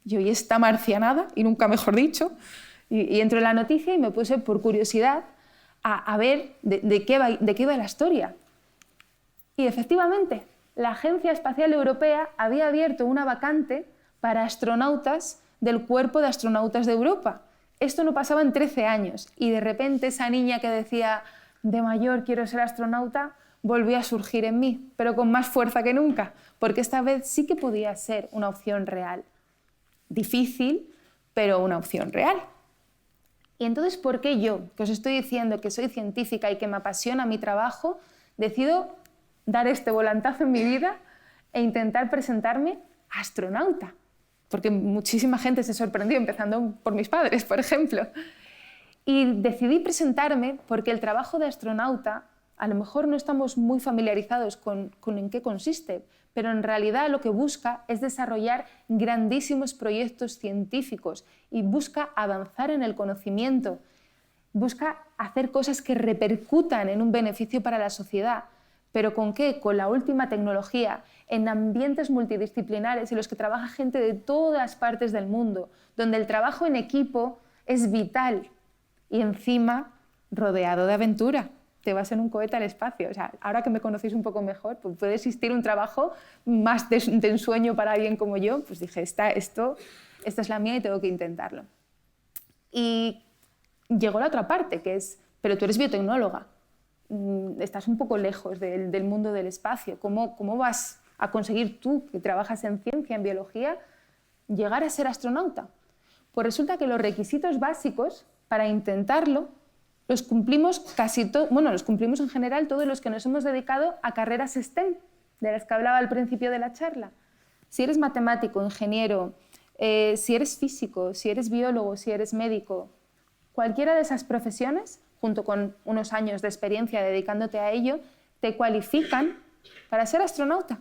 Yo, ¿y esta marcianada? Y nunca mejor dicho. Y entro en la noticia y me puse por curiosidad a ver de qué iba la historia. Y efectivamente, la Agencia Espacial Europea había abierto una vacante para astronautas del Cuerpo de Astronautas de Europa. Esto no pasaba en 13 años y de repente esa niña que decía: de mayor quiero ser astronauta, volvió a surgir en mí, pero con más fuerza que nunca, porque esta vez sí que podía ser una opción real. Difícil, pero una opción real. Y entonces, ¿por qué yo, que os estoy diciendo que soy científica y que me apasiona mi trabajo, decido dar este volantazo en mi vida e intentar presentarme a astronauta? Porque muchísima gente se sorprendió, empezando por mis padres, por ejemplo. Y decidí presentarme porque el trabajo de astronauta, a lo mejor no estamos muy familiarizados con en qué consiste, pero en realidad lo que busca es desarrollar grandísimos proyectos científicos y busca avanzar en el conocimiento, busca hacer cosas que repercutan en un beneficio para la sociedad. ¿Pero con qué? Con la última tecnología, en ambientes multidisciplinares en los que trabaja gente de todas partes del mundo, donde el trabajo en equipo es vital. Y encima, rodeado de aventura. Te vas en un cohete al espacio. O sea, ahora que me conocéis un poco mejor, pues puede existir un trabajo más de ensueño para alguien como yo. Pues dije, esta es la mía y tengo que intentarlo. Y llegó la otra parte, que es, pero tú eres biotecnóloga. Estás un poco lejos del mundo del espacio. ¿Cómo vas a conseguir tú, que trabajas en ciencia, en biología, llegar a ser astronauta? Pues resulta que los requisitos básicos para intentarlo los cumplimos los cumplimos en general todos los que nos hemos dedicado a carreras STEM, de las que hablaba al principio de la charla. Si eres matemático, ingeniero, si eres físico, si eres biólogo, si eres médico, cualquiera de esas profesiones, junto con unos años de experiencia dedicándote a ello, te cualifican para ser astronauta.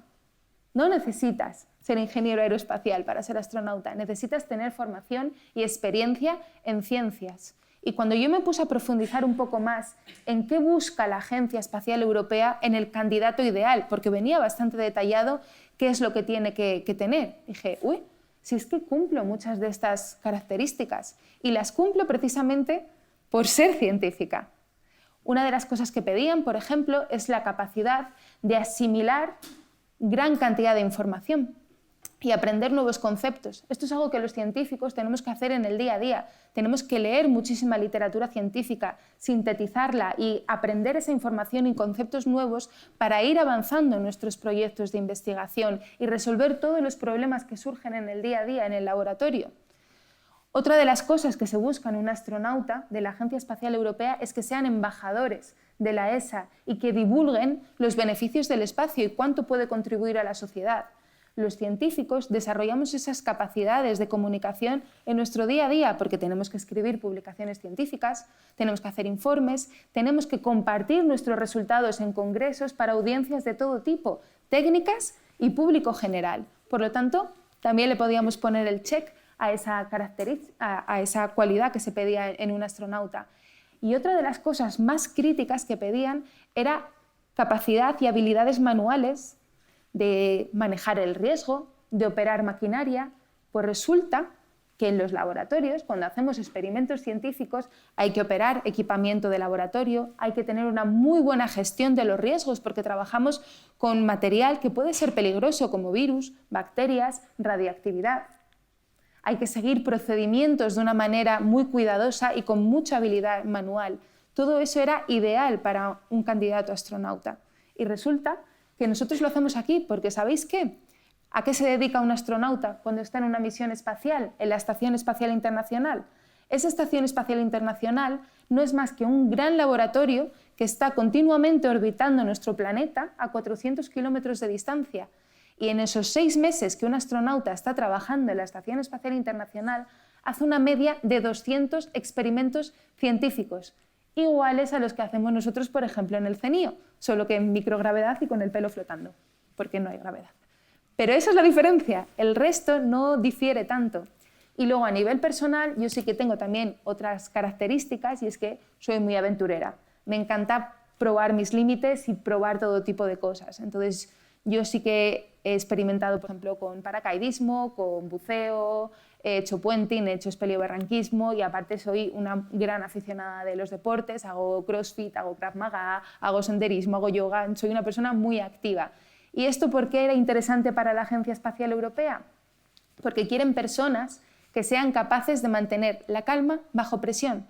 No necesitas ser ingeniero aeroespacial para ser astronauta, necesitas tener formación y experiencia en ciencias. Y cuando yo me puse a profundizar un poco más en qué busca la Agencia Espacial Europea en el candidato ideal, porque venía bastante detallado qué es lo que tiene que tener, dije, uy, si es que cumplo muchas de estas características y las cumplo precisamente por ser científica. Una de las cosas que pedían, por ejemplo, es la capacidad de asimilar gran cantidad de información y aprender nuevos conceptos. Esto es algo que los científicos tenemos que hacer en el día a día. Tenemos que leer muchísima literatura científica, sintetizarla y aprender esa información y conceptos nuevos para ir avanzando en nuestros proyectos de investigación y resolver todos los problemas que surgen en el día a día en el laboratorio. Otra de las cosas que se busca en un astronauta de la Agencia Espacial Europea es que sean embajadores de la ESA y que divulguen los beneficios del espacio y cuánto puede contribuir a la sociedad. Los científicos desarrollamos esas capacidades de comunicación en nuestro día a día porque tenemos que escribir publicaciones científicas, tenemos que hacer informes, tenemos que compartir nuestros resultados en congresos para audiencias de todo tipo, técnicas y público general. Por lo tanto, también le podíamos poner el check a esa cualidad que se pedía en un astronauta. Y otra de las cosas más críticas que pedían era capacidad y habilidades manuales de manejar el riesgo, de operar maquinaria. Pues resulta que en los laboratorios, cuando hacemos experimentos científicos, hay que operar equipamiento de laboratorio, hay que tener una muy buena gestión de los riesgos porque trabajamos con material que puede ser peligroso como virus, bacterias, radiactividad. Hay que seguir procedimientos de una manera muy cuidadosa y con mucha habilidad manual. Todo eso era ideal para un candidato astronauta. Y resulta que nosotros lo hacemos aquí, porque ¿sabéis qué? ¿A qué se dedica un astronauta cuando está en una misión espacial, en la Estación Espacial Internacional? Esa Estación Espacial Internacional no es más que un gran laboratorio que está continuamente orbitando nuestro planeta a 400 kilómetros de distancia. Y en esos 6 meses que un astronauta está trabajando en la Estación Espacial Internacional, hace una media de 200 experimentos científicos, iguales a los que hacemos nosotros, por ejemplo, en el CENIO, solo que en microgravedad y con el pelo flotando, porque no hay gravedad. Pero esa es la diferencia, el resto no difiere tanto. Y luego a nivel personal yo sí que tengo también otras características, y es que soy muy aventurera. Me encanta probar mis límites y probar todo tipo de cosas. Entonces yo sí que he experimentado, por ejemplo, con paracaidismo, con buceo, he hecho puenting, he hecho espeleobarranquismo y aparte soy una gran aficionada de los deportes, hago crossfit, hago krav maga, hago senderismo, hago yoga, soy una persona muy activa. ¿Y esto por qué era interesante para la Agencia Espacial Europea? Porque quieren personas que sean capaces de mantener la calma bajo presión.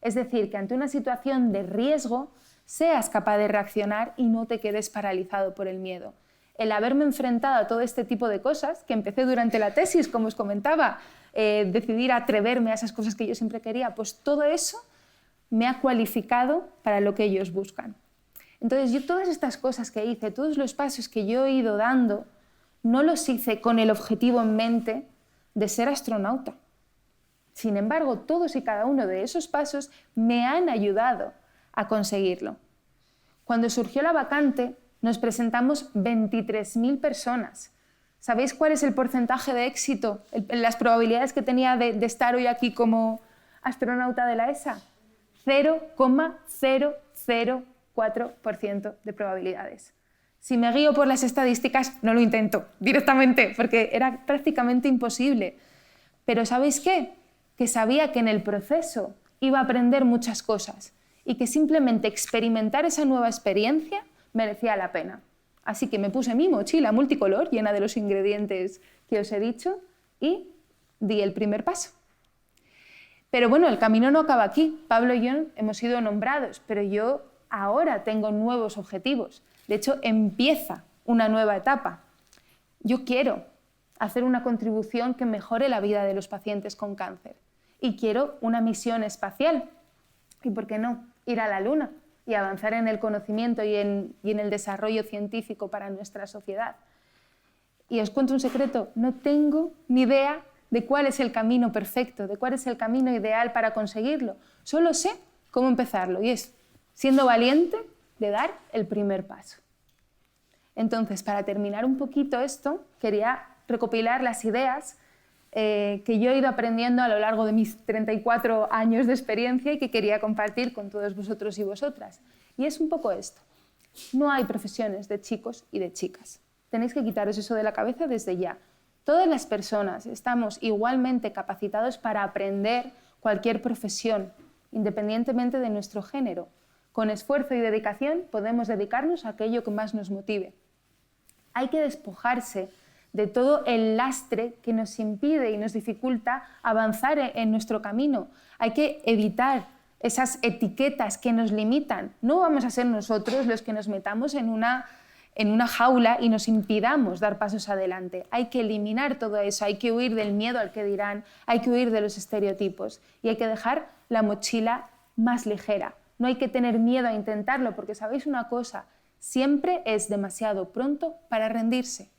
Es decir, que ante una situación de riesgo seas capaz de reaccionar y no te quedes paralizado por el miedo. El haberme enfrentado a todo este tipo de cosas, que empecé durante la tesis, como os comentaba, decidir atreverme a esas cosas que yo siempre quería, pues todo eso me ha cualificado para lo que ellos buscan. Entonces yo todas estas cosas que hice, todos los pasos que yo he ido dando, no los hice con el objetivo en mente de ser astronauta. Sin embargo, todos y cada uno de esos pasos me han ayudado a conseguirlo. Cuando surgió la vacante, nos presentamos 23.000 personas. ¿Sabéis cuál es el porcentaje de éxito, las probabilidades que tenía de estar hoy aquí como astronauta de la ESA? 0,004% de probabilidades. Si me guío por las estadísticas, no lo intento directamente, porque era prácticamente imposible. Pero ¿sabéis qué? Que sabía que en el proceso iba a aprender muchas cosas y que simplemente experimentar esa nueva experiencia merecía la pena. Así que me puse mi mochila multicolor, llena de los ingredientes que os he dicho, y di el primer paso. Pero bueno, el camino no acaba aquí. Pablo y yo hemos sido nombrados, pero yo ahora tengo nuevos objetivos. De hecho, empieza una nueva etapa. Yo quiero hacer una contribución que mejore la vida de los pacientes con cáncer. Y quiero una misión espacial. ¿Y por qué no? Ir a la Luna y avanzar en el conocimiento y en el desarrollo científico para nuestra sociedad. Y os cuento un secreto, no tengo ni idea de cuál es el camino perfecto, de cuál es el camino ideal para conseguirlo. Solo sé cómo empezarlo, y es siendo valiente de dar el primer paso. Entonces, para terminar un poquito esto, quería recopilar las ideas que yo he ido aprendiendo a lo largo de mis 34 años de experiencia y que quería compartir con todos vosotros y vosotras. Y es un poco esto. No hay profesiones de chicos y de chicas. Tenéis que quitaros eso de la cabeza desde ya. Todas las personas estamos igualmente capacitados para aprender cualquier profesión, independientemente de nuestro género. Con esfuerzo y dedicación podemos dedicarnos a aquello que más nos motive. Hay que despojarse de todo el lastre que nos impide y nos dificulta avanzar en nuestro camino. Hay que evitar esas etiquetas que nos limitan. No vamos a ser nosotros los que nos metamos en una jaula y nos impidamos dar pasos adelante. Hay que eliminar todo eso, hay que huir del miedo al que dirán, hay que huir de los estereotipos y hay que dejar la mochila más ligera. No hay que tener miedo a intentarlo, porque sabéis una cosa, siempre es demasiado pronto para rendirse.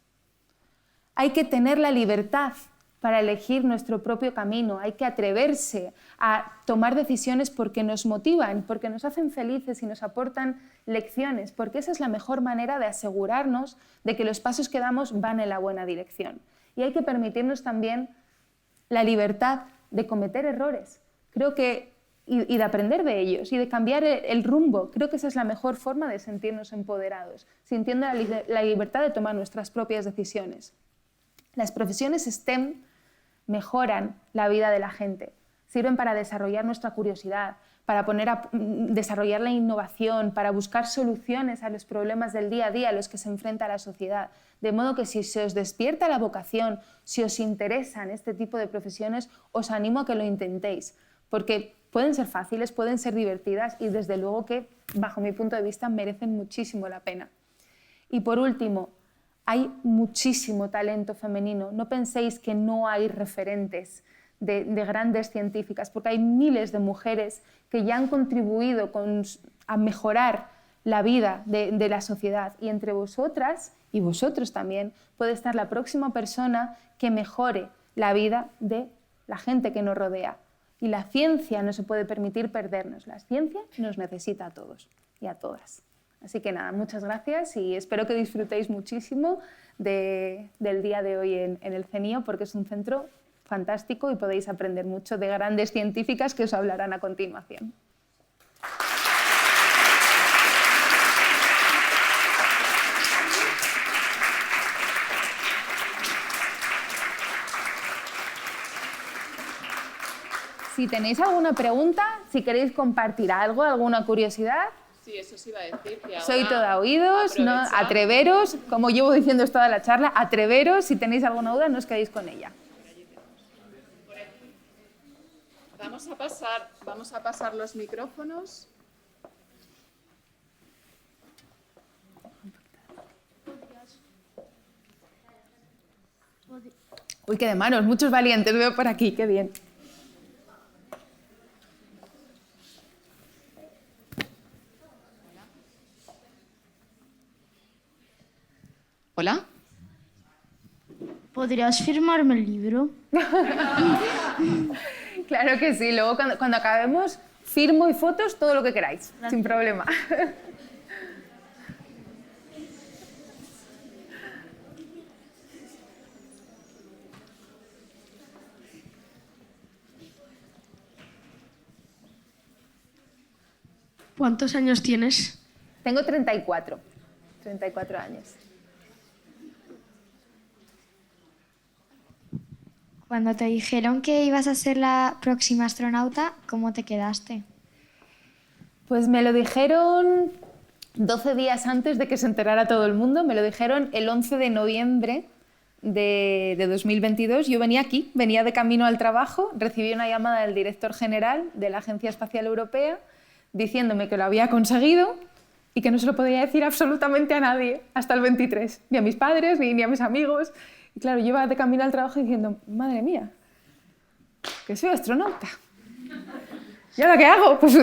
Hay que tener la libertad para elegir nuestro propio camino, hay que atreverse a tomar decisiones porque nos motivan, porque nos hacen felices y nos aportan lecciones, porque esa es la mejor manera de asegurarnos de que los pasos que damos van en la buena dirección. Y hay que permitirnos también la libertad de cometer errores, creo que, y de aprender de ellos y de cambiar el rumbo. Creo que esa es la mejor forma de sentirnos empoderados, sintiendo la libertad de tomar nuestras propias decisiones. Las profesiones STEM mejoran la vida de la gente, sirven para desarrollar nuestra curiosidad, para desarrollar la innovación, para buscar soluciones a los problemas del día a día a los que se enfrenta la sociedad. De modo que si se os despierta la vocación, si os interesan este tipo de profesiones, os animo a que lo intentéis, porque pueden ser fáciles, pueden ser divertidas y desde luego que, bajo mi punto de vista, merecen muchísimo la pena. Y por último, hay muchísimo talento femenino. No penséis que no hay referentes de grandes científicas, porque hay miles de mujeres que ya han contribuido a mejorar la vida de la sociedad. Y entre vosotras y vosotros también puede estar la próxima persona que mejore la vida de la gente que nos rodea. Y la ciencia no se puede permitir perdernos. La ciencia nos necesita a todos y a todas. Así que nada, muchas gracias y espero que disfrutéis muchísimo del día de hoy en el CENIO, porque es un centro fantástico y podéis aprender mucho de grandes científicas que os hablarán a continuación. Si tenéis alguna pregunta, si queréis compartir algo, alguna curiosidad. Sí, eso sí iba a decir. Que Soy toda oídos, ¿no? Atreveros, como llevo diciendo toda la charla, atreveros, si tenéis alguna duda, no os quedéis con ella. Vamos a pasar los micrófonos. Uy, qué de manos, muchos valientes veo por aquí, qué bien. Hola. ¿Podrías firmarme el libro? Claro que sí, luego cuando acabemos, firmo y fotos, todo lo que queráis, gracias. Sin problema. ¿Cuántos años tienes? Tengo 34 años. Cuando te dijeron que ibas a ser la próxima astronauta, ¿cómo te quedaste? Pues me lo dijeron 12 días antes de que se enterara todo el mundo. Me lo dijeron el 11 de noviembre de 2022. Yo venía aquí, venía de camino al trabajo, recibí una llamada del director general de la Agencia Espacial Europea diciéndome que lo había conseguido y que no se lo podía decir absolutamente a nadie hasta el 23, ni a mis padres, ni a mis amigos. Y claro, yo iba de camino al trabajo diciendo, madre mía, que soy astronauta. ¿Y ahora qué hago? Pues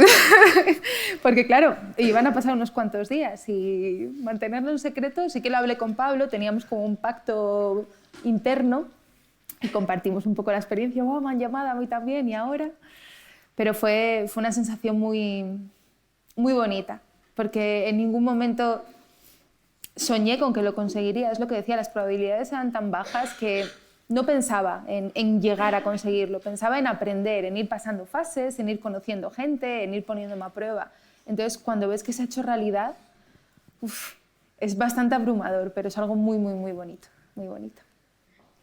porque claro, iban a pasar unos cuantos días y mantenerlo en secreto, sí que lo hablé con Pablo, teníamos como un pacto interno y compartimos un poco la experiencia. Oh, me han llamado a mí también y ahora. Pero fue una sensación muy, muy bonita, porque en ningún momento soñé con que lo conseguiría. Es lo que decía, las probabilidades eran tan bajas que no pensaba en llegar a conseguirlo. Pensaba en aprender, en ir pasando fases, en ir conociendo gente, en ir poniéndome a prueba. Entonces, cuando ves que se ha hecho realidad, es bastante abrumador, pero es algo muy, muy, muy bonito, muy bonito.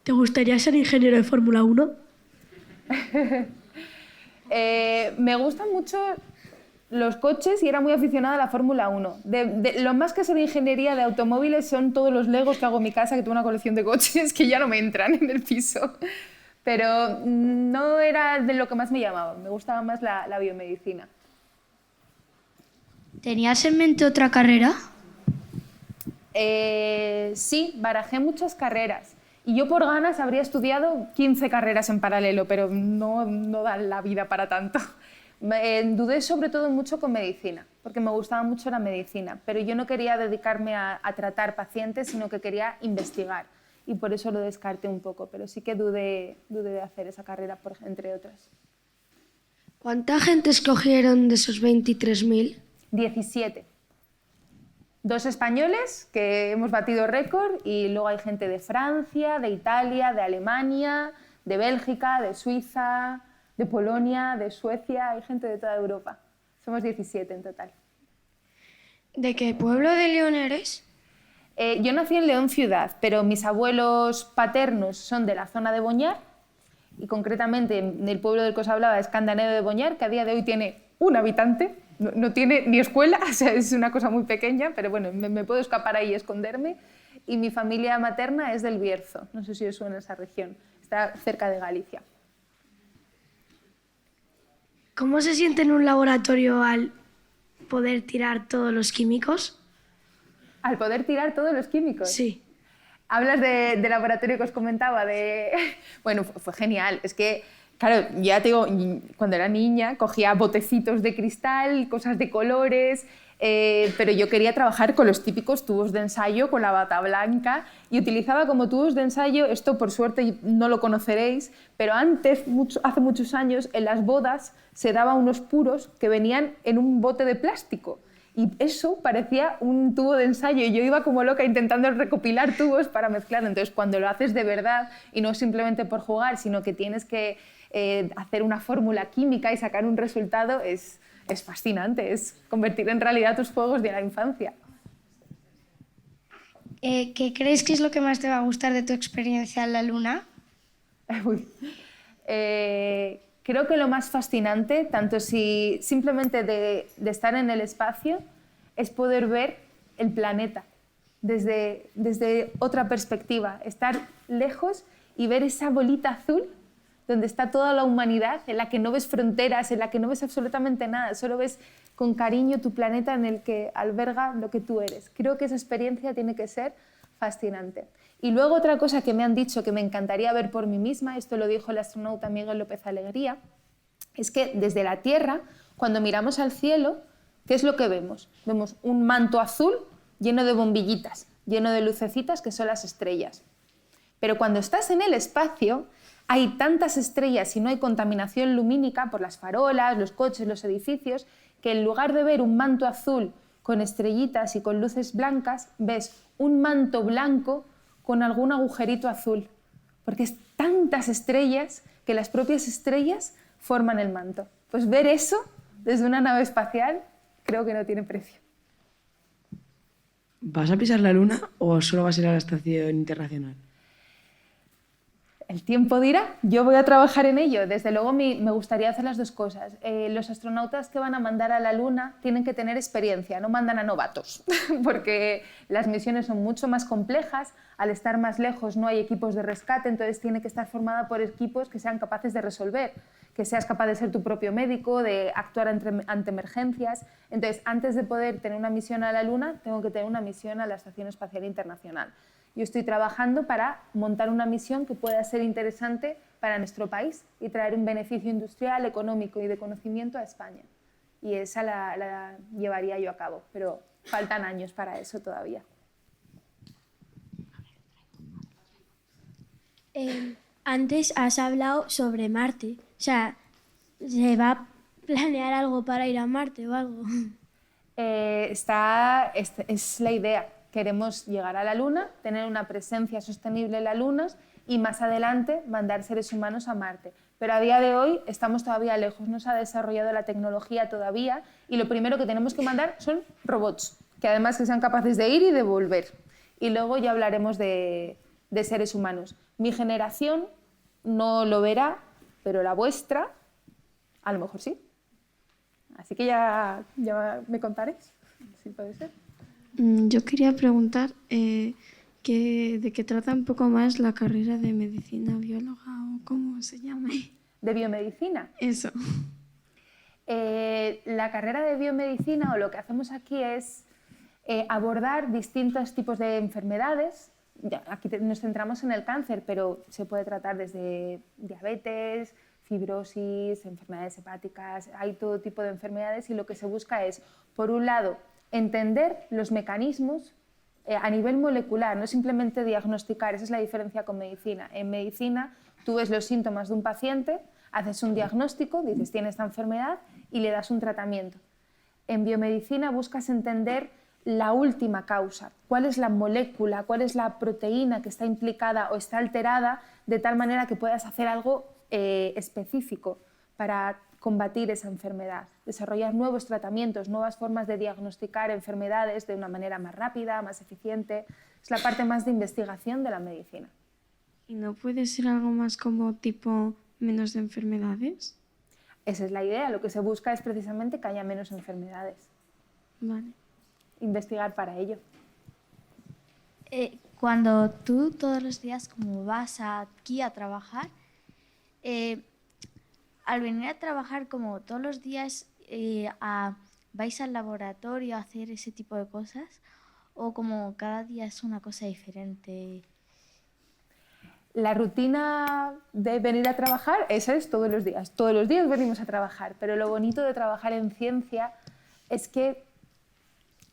¿Te gustaría ser ingeniero de Fórmula 1? Me gustan mucho los coches y era muy aficionada a la Fórmula 1. Lo más que sé de ingeniería de automóviles son todos los legos que hago en mi casa, que tengo una colección de coches que ya no me entran en el piso. Pero no era de lo que más me llamaba, me gustaba más la biomedicina. ¿Tenías en mente otra carrera? Sí, barajé muchas carreras. Y yo por ganas habría estudiado 15 carreras en paralelo, pero no da la vida para tanto. Dudé sobre todo mucho con medicina, porque me gustaba mucho la medicina, pero yo no quería dedicarme a tratar pacientes, sino que quería investigar. Y por eso lo descarté un poco, pero sí que dudé de hacer esa carrera, entre otras. ¿Cuánta gente escogieron de esos 23.000? 17. 2 españoles, que hemos batido récord, y luego hay gente de Francia, de Italia, de Alemania, de Bélgica, de Suiza, de Polonia, de Suecia, hay gente de toda Europa. Somos 17 en total. ¿De qué pueblo de León eres? Yo nací en León ciudad, pero mis abuelos paternos son de la zona de Boñar, y concretamente en el pueblo del que os hablaba es Candaneo de Boñar, que a día de hoy tiene un habitante. No tiene ni escuela, o sea, es una cosa muy pequeña, pero bueno, me puedo escapar ahí y esconderme. Y mi familia materna es del Bierzo, no sé si os suena esa región, está cerca de Galicia. ¿Cómo se siente en un laboratorio al poder tirar todos los químicos? Al poder tirar todos los químicos. Sí. Hablas de laboratorio que os comentaba, Bueno, fue genial. Es que, claro, ya te digo, cuando era niña cogía botecitos de cristal, cosas de colores, pero yo quería trabajar con los típicos tubos de ensayo, con la bata blanca, y utilizaba como tubos de ensayo, esto por suerte no lo conoceréis, pero antes, hace muchos años, en las bodas se daban unos puros que venían en un bote de plástico. Y eso parecía un tubo de ensayo y yo iba como loca intentando recopilar tubos para mezclar. Entonces, cuando lo haces de verdad y no simplemente por jugar, sino que tienes que hacer una fórmula química y sacar un resultado, es fascinante, es convertir en realidad tus juegos de la infancia. ¿Qué crees que es lo que más te va a gustar de tu experiencia en la Luna? Uy. Creo que lo más fascinante, tanto si simplemente de estar en el espacio, es poder ver el planeta desde otra perspectiva, estar lejos y ver esa bolita azul donde está toda la humanidad, en la que no ves fronteras, en la que no ves absolutamente nada, solo ves con cariño tu planeta en el que alberga lo que tú eres. Creo que esa experiencia tiene que ser fascinante. Y luego otra cosa que me han dicho que me encantaría ver por mí misma, esto lo dijo el astronauta Miguel López Alegría, es que desde la Tierra, cuando miramos al cielo, ¿qué es lo que vemos? Vemos un manto azul lleno de bombillitas, lleno de lucecitas que son las estrellas. Pero cuando estás en el espacio, hay tantas estrellas y no hay contaminación lumínica por las farolas, los coches, los edificios, que en lugar de ver un manto azul con estrellitas y con luces blancas, ves un manto blanco con algún agujerito azul, porque es tantas estrellas que las propias estrellas forman el manto. Pues ver eso desde una nave espacial creo que no tiene precio. ¿Vas a pisar la Luna o solo vas a ir a la Estación Internacional? El tiempo dirá, yo voy a trabajar en ello. Desde luego me gustaría hacer las dos cosas. Los astronautas que van a mandar a la Luna tienen que tener experiencia, no mandan a novatos, porque las misiones son mucho más complejas, al estar más lejos no hay equipos de rescate, entonces tiene que estar formada por equipos que sean capaces de resolver, que seas capaz de ser tu propio médico, de actuar ante emergencias. Entonces, antes de poder tener una misión a la Luna, tengo que tener una misión a la Estación Espacial Internacional. Yo estoy trabajando para montar una misión que pueda ser interesante para nuestro país y traer un beneficio industrial, económico y de conocimiento a España. Y esa la llevaría yo a cabo, pero faltan años para eso todavía. Antes has hablado sobre Marte. O sea, ¿se va a planear algo para ir a Marte o algo? Es la idea. Queremos llegar a la Luna, tener una presencia sostenible en la Luna y más adelante mandar seres humanos a Marte. Pero a día de hoy estamos todavía lejos, no se ha desarrollado la tecnología todavía y lo primero que tenemos que mandar son robots, que además que sean capaces de ir y de volver. Y luego ya hablaremos de seres humanos. Mi generación no lo verá, pero la vuestra a lo mejor sí. Así que ya me contaréis, si puede ser. Yo quería preguntar de qué trata un poco más la carrera de medicina bióloga o cómo se llame. ¿De biomedicina? Eso. La carrera de biomedicina, o lo que hacemos aquí, es abordar distintos tipos de enfermedades. Aquí nos centramos en el cáncer, pero se puede tratar desde diabetes, fibrosis, enfermedades hepáticas, hay todo tipo de enfermedades y lo que se busca es, por un lado, entender los mecanismos a nivel molecular, no simplemente diagnosticar, esa es la diferencia con medicina. En medicina tú ves los síntomas de un paciente, haces un diagnóstico, dices tiene esta enfermedad y le das un tratamiento. En biomedicina buscas entender la última causa, cuál es la molécula, cuál es la proteína que está implicada o está alterada de tal manera que puedas hacer algo específico para combatir esa enfermedad, desarrollar nuevos tratamientos, nuevas formas de diagnosticar enfermedades de una manera más rápida, más eficiente. Es la parte más de investigación de la medicina. ¿Y no puede ser algo más como tipo menos enfermedades? Esa es la idea, lo que se busca es precisamente que haya menos enfermedades. Vale. Investigar para ello. Cuando tú todos los días como vas aquí a trabajar, al venir a trabajar como todos los días vais al laboratorio a hacer ese tipo de cosas o como cada día es una cosa diferente? La rutina de venir a trabajar, esa es todos los días. Todos los días venimos a trabajar, pero lo bonito de trabajar en ciencia es que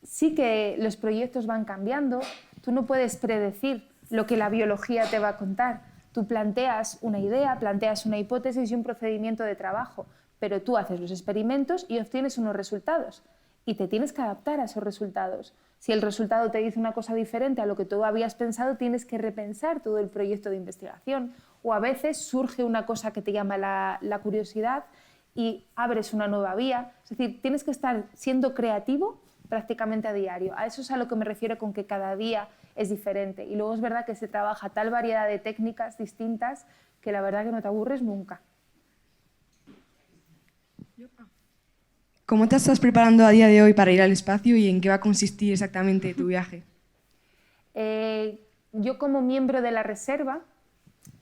sí que los proyectos van cambiando. Tú no puedes predecir lo que la biología te va a contar. Tú planteas una idea, planteas una hipótesis y un procedimiento de trabajo, pero tú haces los experimentos y obtienes unos resultados y te tienes que adaptar a esos resultados. Si el resultado te dice una cosa diferente a lo que tú habías pensado, tienes que repensar todo el proyecto de investigación. O a veces surge una cosa que te llama la curiosidad y abres una nueva vía. Es decir, tienes que estar siendo creativo prácticamente a diario. A eso es a lo que me refiero con que cada día es diferente. Y luego es verdad que se trabaja tal variedad de técnicas distintas que la verdad que no te aburres nunca. ¿Cómo te estás preparando a día de hoy para ir al espacio y en qué va a consistir exactamente tu viaje? Yo como miembro de la reserva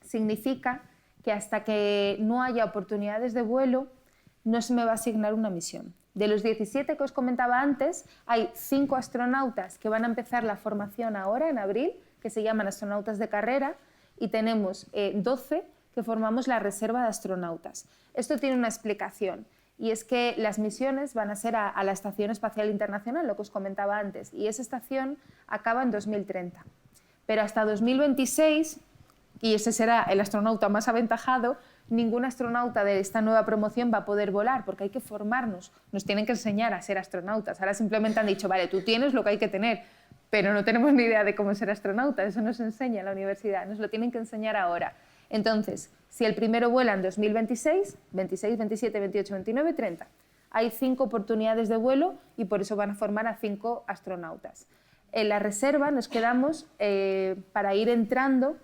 significa que hasta que no haya oportunidades de vuelo no se me va a asignar una misión. De los 17 que os comentaba antes, hay 5 astronautas que van a empezar la formación ahora, en abril, que se llaman astronautas de carrera, y tenemos 12 que formamos la reserva de astronautas. Esto tiene una explicación, y es que las misiones van a ser a la Estación Espacial Internacional, lo que os comentaba antes, y esa estación acaba en 2030. Pero hasta 2026, y ese será el astronauta más aventajado, ningún astronauta de esta nueva promoción va a poder volar, porque hay que formarnos, nos tienen que enseñar a ser astronautas. Ahora simplemente han dicho, vale, tú tienes lo que hay que tener, pero no tenemos ni idea de cómo ser astronauta, eso nos enseña en la universidad, nos lo tienen que enseñar ahora. Entonces, si el primero vuela en 2026, 26, 27, 28, 29, 30, hay 5 oportunidades de vuelo y por eso van a formar a 5 astronautas. En la reserva nos quedamos para ir entrando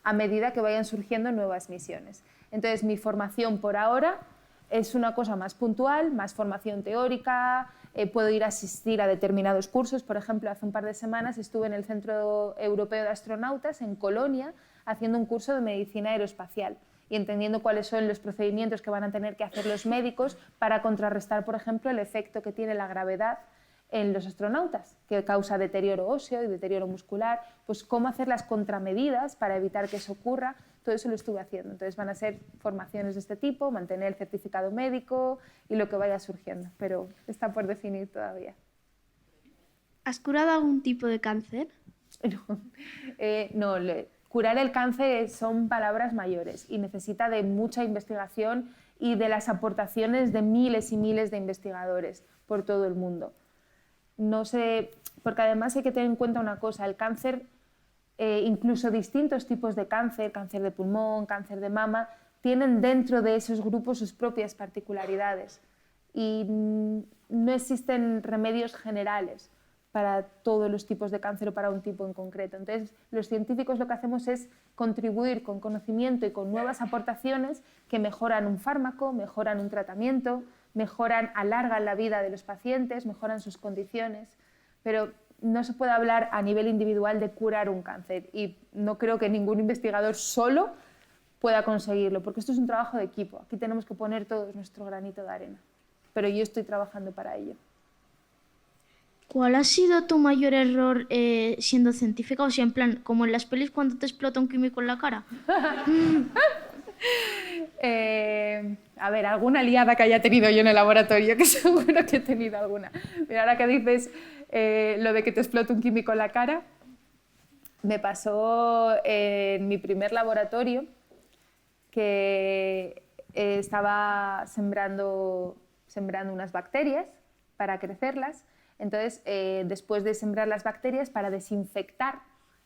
a medida que vayan surgiendo nuevas misiones. Entonces, mi formación por ahora es una cosa más puntual, más formación teórica, puedo ir a asistir a determinados cursos. Por ejemplo, hace un par de semanas estuve en el Centro Europeo de Astronautas, en Colonia, haciendo un curso de medicina aeroespacial y entendiendo cuáles son los procedimientos que van a tener que hacer los médicos para contrarrestar, por ejemplo, el efecto que tiene la gravedad en los astronautas, que causa deterioro óseo y deterioro muscular, pues cómo hacer las contramedidas para evitar que eso ocurra. Todo eso lo estuve haciendo. Entonces van a ser formaciones de este tipo, mantener el certificado médico y lo que vaya surgiendo, pero está por definir todavía. ¿Has curado algún tipo de cáncer? No, curar el cáncer son palabras mayores y necesita de mucha investigación y de las aportaciones de miles y miles de investigadores por todo el mundo. No sé, porque además hay que tener en cuenta una cosa, el cáncer, incluso distintos tipos de cáncer, cáncer de pulmón, cáncer de mama, tienen dentro de esos grupos sus propias particularidades y no existen remedios generales para todos los tipos de cáncer o para un tipo en concreto. Entonces, los científicos lo que hacemos es contribuir con conocimiento y con nuevas aportaciones que mejoran un fármaco, mejoran un tratamiento, alargan la vida de los pacientes, mejoran sus condiciones, pero no se puede hablar a nivel individual de curar un cáncer y no creo que ningún investigador solo pueda conseguirlo, porque esto es un trabajo de equipo, aquí tenemos que poner todos nuestro granito de arena, pero yo estoy trabajando para ello. ¿Cuál ha sido tu mayor error siendo científica? O sea, en plan, como en las pelis cuando te explota un químico en la cara. A ver, alguna liada que haya tenido yo en el laboratorio, que seguro que he tenido alguna. Mira, ahora que dices lo de que te explote un químico en la cara, me pasó en mi primer laboratorio que estaba sembrando unas bacterias para crecerlas. Entonces, después de sembrar las bacterias, para desinfectar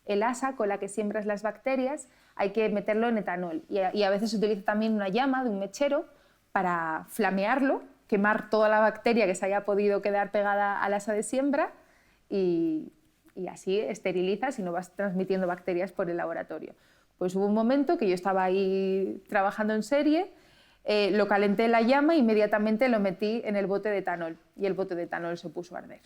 el asa con la que siembras las bacterias, hay que meterlo en etanol. Y a veces se utiliza también una llama de un mechero para flamearlo, quemar toda la bacteria que se haya podido quedar pegada al asa de siembra y así esterilizas y no vas transmitiendo bacterias por el laboratorio. Pues hubo un momento que yo estaba ahí trabajando en serie, lo calenté en la llama e inmediatamente lo metí en el bote de etanol y el bote de etanol se puso a arder.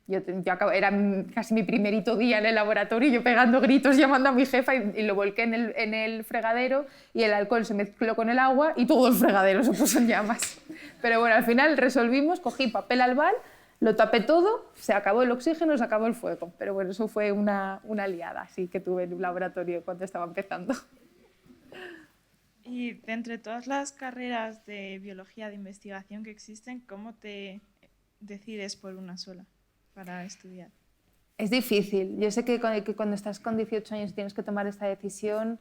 Era casi mi primerito día en el laboratorio, yo pegando gritos, llamando a mi jefa y lo volqué en el fregadero y el alcohol se mezcló con el agua y todo el fregadero se puso en llamas. Pero bueno, al final resolvimos, cogí papel albal, Lo tapé todo, se acabó el oxígeno, se acabó el fuego. Pero bueno, eso fue una liada así que tuve en un laboratorio cuando estaba empezando. Y de entre todas las carreras de biología de investigación que existen, ¿cómo te decides por una sola para estudiar? Es difícil. Yo sé que cuando estás con 18 años y tienes que tomar esta decisión,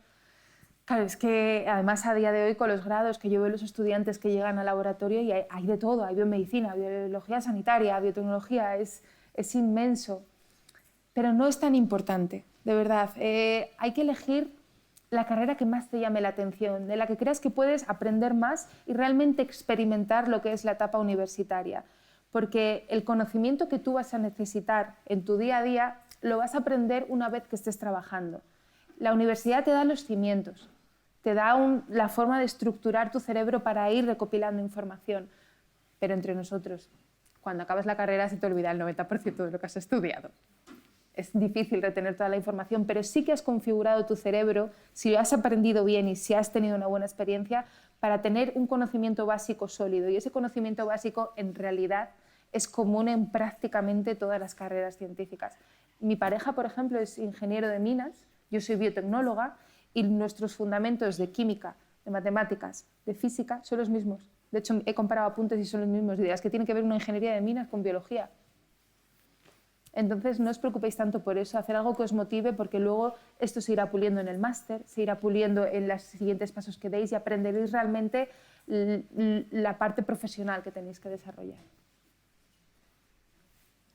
claro, es que además a día de hoy con los grados que yo veo los estudiantes que llegan al laboratorio y hay de todo, hay biomedicina, biología sanitaria, biotecnología, es inmenso. Pero no es tan importante, de verdad. Hay que elegir la carrera que más te llame la atención, de la que creas que puedes aprender más y realmente experimentar lo que es la etapa universitaria. Porque el conocimiento que tú vas a necesitar en tu día a día lo vas a aprender una vez que estés trabajando. La universidad te da los cimientos, te da la forma de estructurar tu cerebro para ir recopilando información. Pero entre nosotros, cuando acabas la carrera se te olvida el 90% de lo que has estudiado. Es difícil retener toda la información, pero sí que has configurado tu cerebro, si lo has aprendido bien y si has tenido una buena experiencia, para tener un conocimiento básico sólido. Y ese conocimiento básico, en realidad, es común en prácticamente todas las carreras científicas. Mi pareja, por ejemplo, es ingeniero de minas, yo soy biotecnóloga y nuestros fundamentos de química, de matemáticas, de física son los mismos. De hecho, he comparado apuntes y son los mismos. Dirás que tiene que ver una ingeniería de minas con biología. Entonces, no os preocupéis tanto por eso, hacer algo que os motive, porque luego esto se irá puliendo en el máster, se irá puliendo en los siguientes pasos que deis y aprenderéis realmente la parte profesional que tenéis que desarrollar.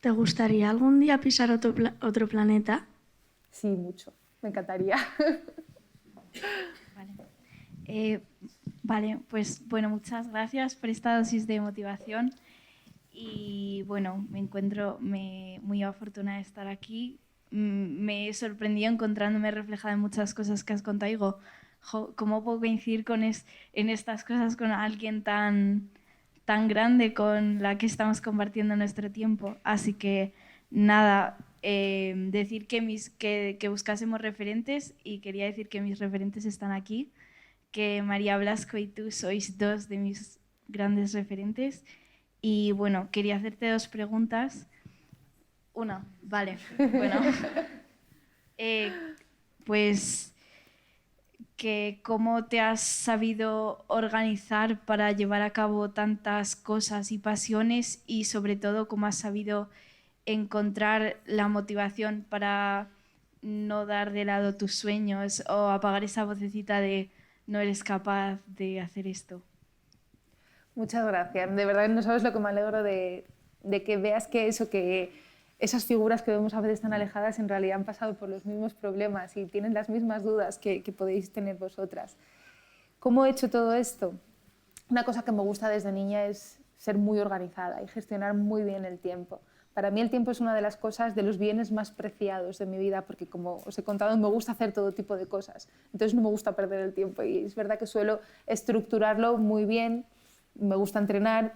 ¿Te gustaría algún día pisar otro planeta? Sí, mucho. Me encantaría. Vale, pues bueno, muchas gracias por esta dosis de motivación. Y bueno, me encuentro muy afortunada de estar aquí. Me he sorprendido encontrándome reflejada en muchas cosas que has contado. Digo, ¿cómo puedo coincidir en estas cosas con alguien tan grande con la que estamos compartiendo nuestro tiempo? Así que nada, decir que buscásemos referentes, y quería decir que mis referentes están aquí, que María Blasco y tú sois dos de mis grandes referentes. Y bueno, quería hacerte dos preguntas. Una, vale, bueno. Pues que cómo te has sabido organizar para llevar a cabo tantas cosas y pasiones, y sobre todo cómo has sabido encontrar la motivación para no dar de lado tus sueños o apagar esa vocecita de no eres capaz de hacer esto. Muchas gracias. De verdad no sabes lo que me alegro de que veas que esas figuras que vemos a veces tan alejadas en realidad han pasado por los mismos problemas y tienen las mismas dudas que podéis tener vosotras. ¿Cómo he hecho todo esto? Una cosa que me gusta desde niña es ser muy organizada y gestionar muy bien el tiempo. Para mí el tiempo es una de las cosas, de los bienes más preciados de mi vida, porque como os he contado, me gusta hacer todo tipo de cosas. Entonces no me gusta perder el tiempo y es verdad que suelo estructurarlo muy bien. Me gusta entrenar,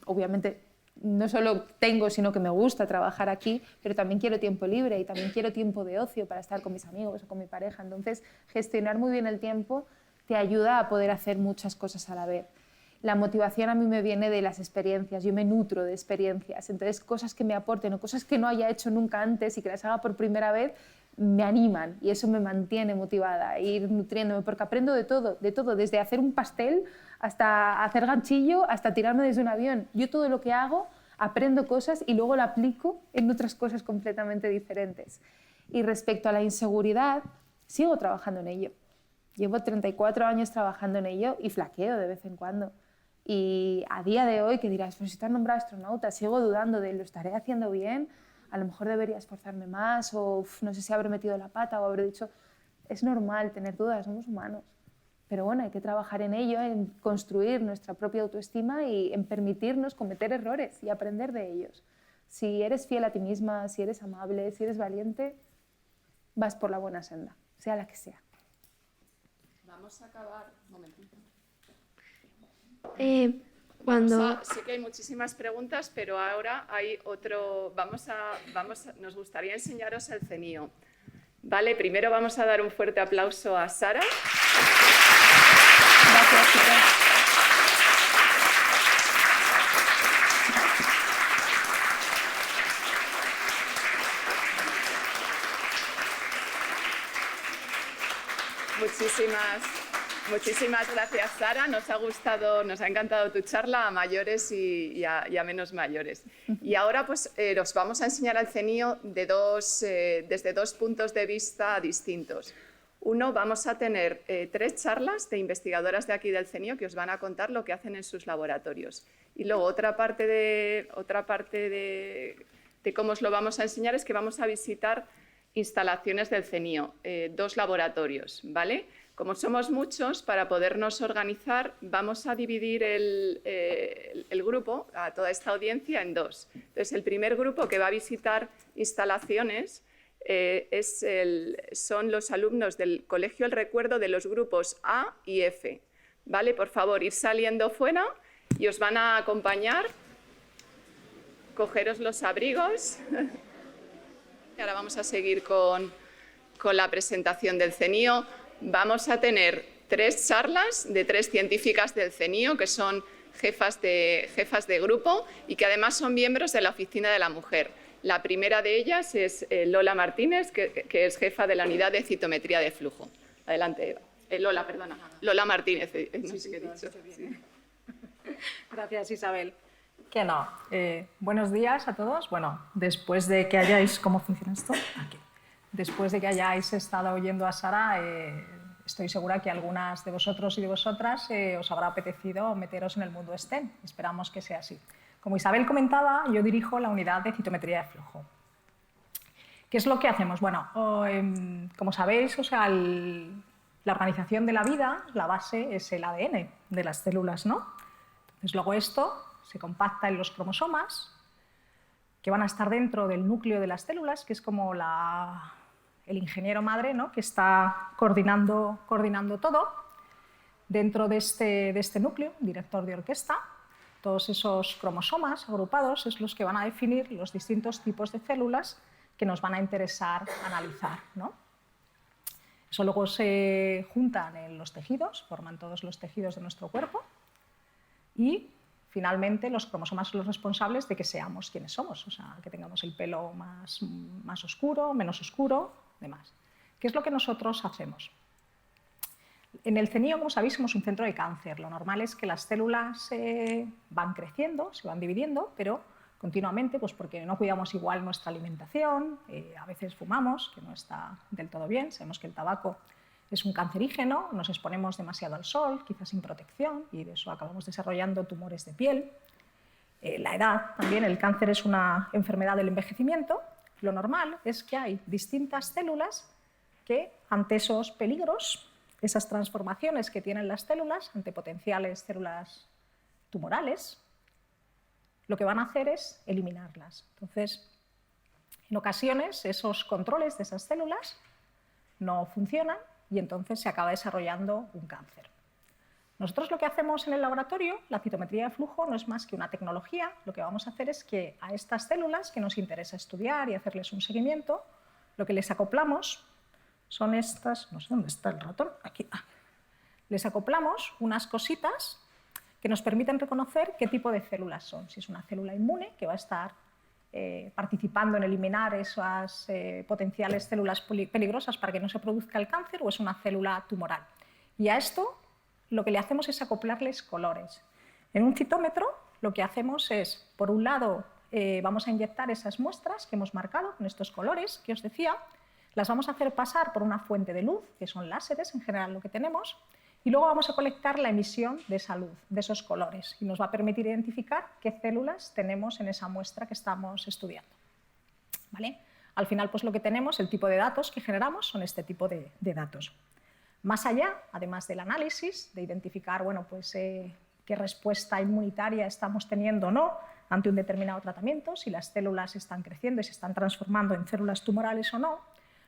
obviamente no solo tengo, sino que me gusta trabajar aquí, pero también quiero tiempo libre y también quiero tiempo de ocio para estar con mis amigos o con mi pareja. Entonces, gestionar muy bien el tiempo te ayuda a poder hacer muchas cosas a la vez. La motivación a mí me viene de las experiencias, yo me nutro de experiencias, entonces cosas que me aporten o cosas que no haya hecho nunca antes y que las haga por primera vez me animan y eso me mantiene motivada, ir nutriéndome, porque aprendo de todo, desde hacer un pastel hasta hacer ganchillo, hasta tirarme desde un avión. Yo todo lo que hago aprendo cosas y luego lo aplico en otras cosas completamente diferentes. Y respecto a la inseguridad, sigo trabajando en ello. Llevo 34 años trabajando en ello y flaqueo de vez en cuando. Y a día de hoy, que dirás, pues si te has nombrado astronauta, sigo dudando de lo estaré haciendo bien, a lo mejor debería esforzarme más, o no sé si habré metido la pata o habré dicho... Es normal tener dudas, somos humanos. Pero bueno, hay que trabajar en ello, en construir nuestra propia autoestima y en permitirnos cometer errores y aprender de ellos. Si eres fiel a ti misma, si eres amable, si eres valiente, vas por la buena senda, sea la que sea. Vamos a acabar un momentito. Sí que hay muchísimas preguntas, pero ahora hay otro. Nos gustaría enseñaros el CENIO. Vale, primero vamos a dar un fuerte aplauso a Sara. Gracias, chicas. Muchísimas gracias, Sara. Nos ha encantado tu charla a mayores y a menos mayores. Y ahora pues os vamos a enseñar al CENIO desde dos puntos de vista distintos. Uno, vamos a tener 3 charlas de investigadoras de aquí del CENIO que os van a contar lo que hacen en sus laboratorios. Y luego otra parte de cómo os lo vamos a enseñar es que vamos a visitar instalaciones del CENIO, 2 laboratorios, ¿vale? Como somos muchos, para podernos organizar, vamos a dividir el grupo, a toda esta audiencia, en 2. Entonces, el primer grupo que va a visitar instalaciones son los alumnos del Colegio El Recuerdo de los grupos A y F. ¿Vale? Por favor, ir saliendo fuera y os van a acompañar. Cogeros los abrigos. Y ahora vamos a seguir con la presentación del CENIO. Vamos a tener 3 charlas de 3 científicas del CENIO que son jefas de grupo y que además son miembros de la Oficina de la Mujer. La primera de ellas es Lola Martínez, que es jefa de la unidad de citometría de flujo. Adelante, Eva. Lola, perdona. Lola Martínez, no sé qué he dicho. Sí. Gracias, Isabel. Buenos días a todos. Bueno, después de que hayáis... ¿Cómo funciona esto? Aquí. Después de que hayáis estado oyendo a Sara, estoy segura que algunas de vosotros y de vosotras os habrá apetecido meteros en el mundo STEM. Esperamos que sea así. Como Isabel comentaba, yo dirijo la unidad de citometría de flujo. ¿Qué es lo que hacemos? Bueno, como sabéis, la organización de la vida, la base es el ADN de las células, ¿no? Entonces, luego esto se compacta en los cromosomas, que van a estar dentro del núcleo de las células, que es como el ingeniero madre, ¿no?, que está coordinando todo. Dentro de este núcleo, director de orquesta, todos esos cromosomas agrupados es los que van a definir los distintos tipos de células que nos van a interesar analizar, ¿no? Eso luego se juntan en los tejidos, forman todos los tejidos de nuestro cuerpo y finalmente los cromosomas son los responsables de que seamos quienes somos, o sea, que tengamos el pelo más oscuro, menos oscuro, demás. ¿Qué es lo que nosotros hacemos? En el CENIO, como sabéis, somos un centro de cáncer. Lo normal es que las células van creciendo, se van dividiendo, pero continuamente, pues porque no cuidamos igual nuestra alimentación, a veces fumamos, que no está del todo bien, sabemos que el tabaco es un cancerígeno, nos exponemos demasiado al sol, quizás sin protección, y de eso acabamos desarrollando tumores de piel. La edad también, el cáncer es una enfermedad del envejecimiento. Lo normal es que hay distintas células que ante esos peligros, esas transformaciones que tienen las células, ante potenciales células tumorales, lo que van a hacer es eliminarlas. Entonces, en ocasiones esos controles de esas células no funcionan y entonces se acaba desarrollando un cáncer. Nosotros lo que hacemos en el laboratorio, la citometría de flujo, no es más que una tecnología. Lo que vamos a hacer es que a estas células que nos interesa estudiar y hacerles un seguimiento, lo que les acoplamos son estas, no sé dónde está el ratón, aquí. Les acoplamos unas cositas que nos permiten reconocer qué tipo de células son. Si es una célula inmune, que va a estar participando en eliminar esas potenciales células peligrosas para que no se produzca el cáncer, o es una célula tumoral. Y a esto lo que le hacemos es acoplarles colores. En un citómetro lo que hacemos es, por un lado, vamos a inyectar esas muestras que hemos marcado con estos colores que os decía, las vamos a hacer pasar por una fuente de luz, que son láseres en general lo que tenemos, y luego vamos a colectar la emisión de esa luz, de esos colores, y nos va a permitir identificar qué células tenemos en esa muestra que estamos estudiando. ¿Vale? Al final, pues lo que tenemos, el tipo de datos que generamos son este tipo de datos. Más allá, además del análisis, de identificar qué respuesta inmunitaria estamos teniendo o no ante un determinado tratamiento, si las células están creciendo y se están transformando en células tumorales o no,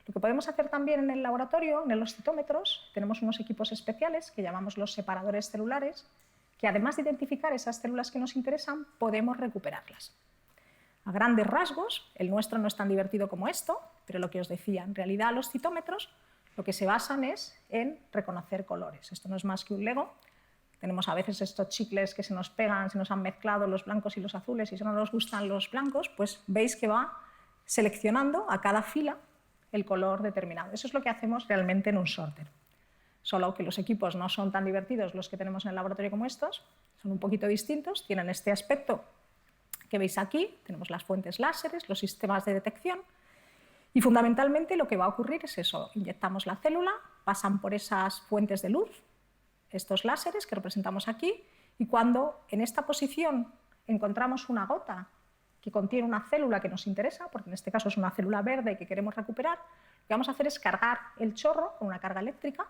lo que podemos hacer también en el laboratorio, en los citómetros, tenemos unos equipos especiales que llamamos los separadores celulares, que además de identificar esas células que nos interesan, podemos recuperarlas. A grandes rasgos, el nuestro no es tan divertido como esto, pero lo que os decía, en realidad los citómetros lo que se basan es en reconocer colores. Esto no es más que un Lego. Tenemos a veces estos chicles que se nos pegan, se nos han mezclado los blancos y los azules, y si no nos gustan los blancos, pues veis que va seleccionando a cada fila el color determinado. Eso es lo que hacemos realmente en un sorter. solo que los equipos no son tan divertidos los que tenemos en el laboratorio como estos, son un poquito distintos, tienen este aspecto que veis aquí, tenemos las fuentes láseres, los sistemas de detección, y fundamentalmente lo que va a ocurrir es eso, inyectamos la célula, pasan por esas fuentes de luz, estos láseres que representamos aquí, y cuando en esta posición encontramos una gota que contiene una célula que nos interesa, porque en este caso es una célula verde que queremos recuperar, lo que vamos a hacer es cargar el chorro con una carga eléctrica,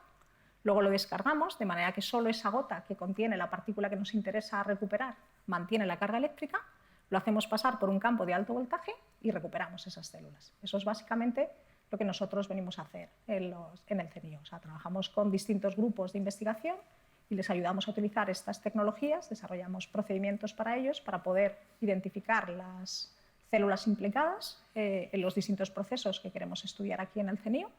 luego lo descargamos de manera que solo esa gota que contiene la partícula que nos interesa recuperar mantiene la carga eléctrica, lo hacemos pasar por un campo de alto voltaje y recuperamos esas células. Eso es básicamente lo que nosotros venimos a hacer en el CNIO. O sea, trabajamos con distintos grupos de investigación y les ayudamos a utilizar estas tecnologías, desarrollamos procedimientos para ellos para poder identificar las células implicadas en los distintos procesos que queremos estudiar aquí en el CNIO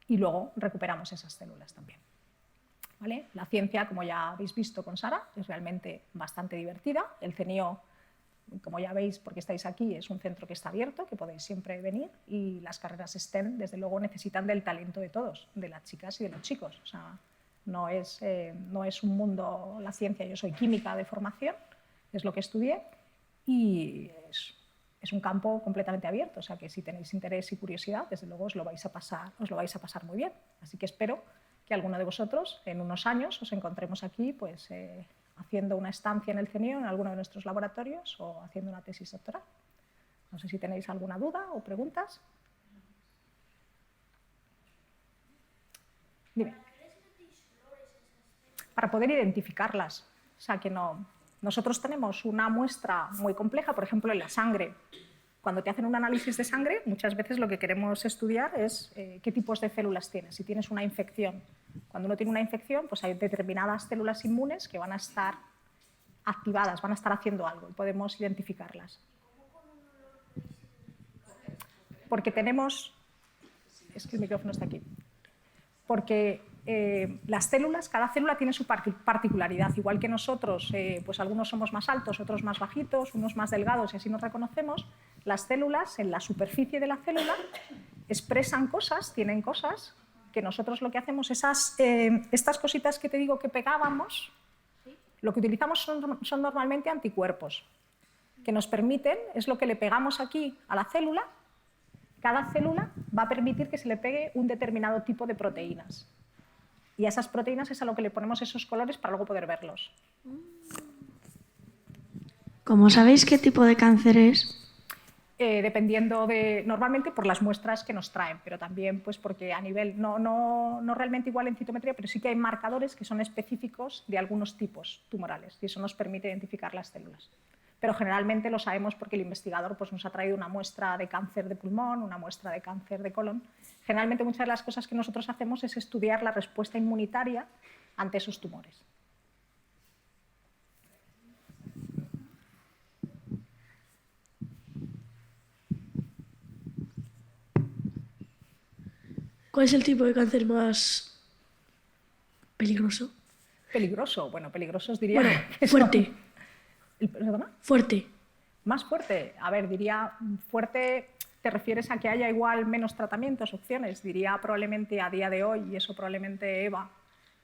y luego recuperamos esas células también. ¿Vale? La ciencia, como ya habéis visto con Sara, es realmente bastante divertida. El CNIO, como ya veis, porque estáis aquí, es un centro que está abierto, que podéis siempre venir, y las carreras STEM, desde luego, necesitan del talento de todos, de las chicas y de los chicos. O sea, no es un mundo, la ciencia, yo soy química de formación, es lo que estudié, y es un campo completamente abierto, o sea que si tenéis interés y curiosidad, desde luego os lo vais a pasar muy bien. Así que espero que alguno de vosotros en unos años os encontremos aquí pues, haciendo una estancia en el CNIO, en alguno de nuestros laboratorios o haciendo una tesis doctoral. No sé si tenéis alguna duda o preguntas. Dime. Para poder identificarlas. O sea, que no. Nosotros tenemos una muestra muy compleja, por ejemplo, en la sangre. Cuando te hacen un análisis de sangre, muchas veces lo que queremos estudiar es qué tipos de células tienes, si tienes una infección. Cuando uno tiene una infección, pues hay determinadas células inmunes que van a estar activadas, van a estar haciendo algo y podemos identificarlas. Porque tenemos... Es que el micrófono está aquí. Porque las células, cada célula tiene su particularidad, igual que nosotros, pues algunos somos más altos, otros más bajitos, unos más delgados y así nos reconocemos, las células en la superficie de la célula expresan cosas, tienen cosas, que nosotros lo que hacemos, estas cositas que te digo que pegábamos, lo que utilizamos son normalmente anticuerpos, que nos permiten, es lo que le pegamos aquí a la célula, cada célula va a permitir que se le pegue un determinado tipo de proteínas. Y a esas proteínas es a lo que le ponemos esos colores para luego poder verlos. ¿Cómo sabéis qué tipo de cáncer es? Dependiendo de, normalmente por las muestras que nos traen, pero también pues porque a nivel, no realmente igual en citometría, pero sí que hay marcadores que son específicos de algunos tipos tumorales y eso nos permite identificar las células. Pero generalmente lo sabemos porque el investigador pues, nos ha traído una muestra de cáncer de pulmón, una muestra de cáncer de colon. Generalmente muchas de las cosas que nosotros hacemos es estudiar la respuesta inmunitaria ante esos tumores. ¿Cuál es el tipo de cáncer más peligroso? Peligroso, bueno, peligroso os diría... Bueno, fuerte. ¿Perdona? Fuerte. Más fuerte. A ver, diría fuerte, ¿te refieres a que haya igual menos tratamientos, opciones? Diría probablemente a día de hoy, y eso probablemente Eva,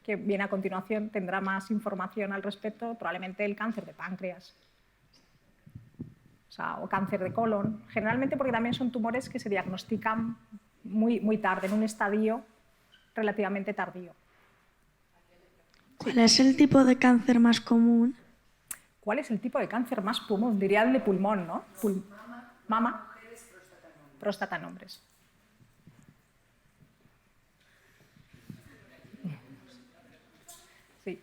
que viene a continuación, tendrá más información al respecto, probablemente el cáncer de páncreas. O cáncer de colon. Generalmente porque también son tumores que se diagnostican muy tarde, en un estadio relativamente tardío. ¿Cuál es el tipo de cáncer más común? ¿Cuál es el tipo de cáncer más común? Diría el de pulmón, ¿no? Mama. Próstata en hombres. Sí.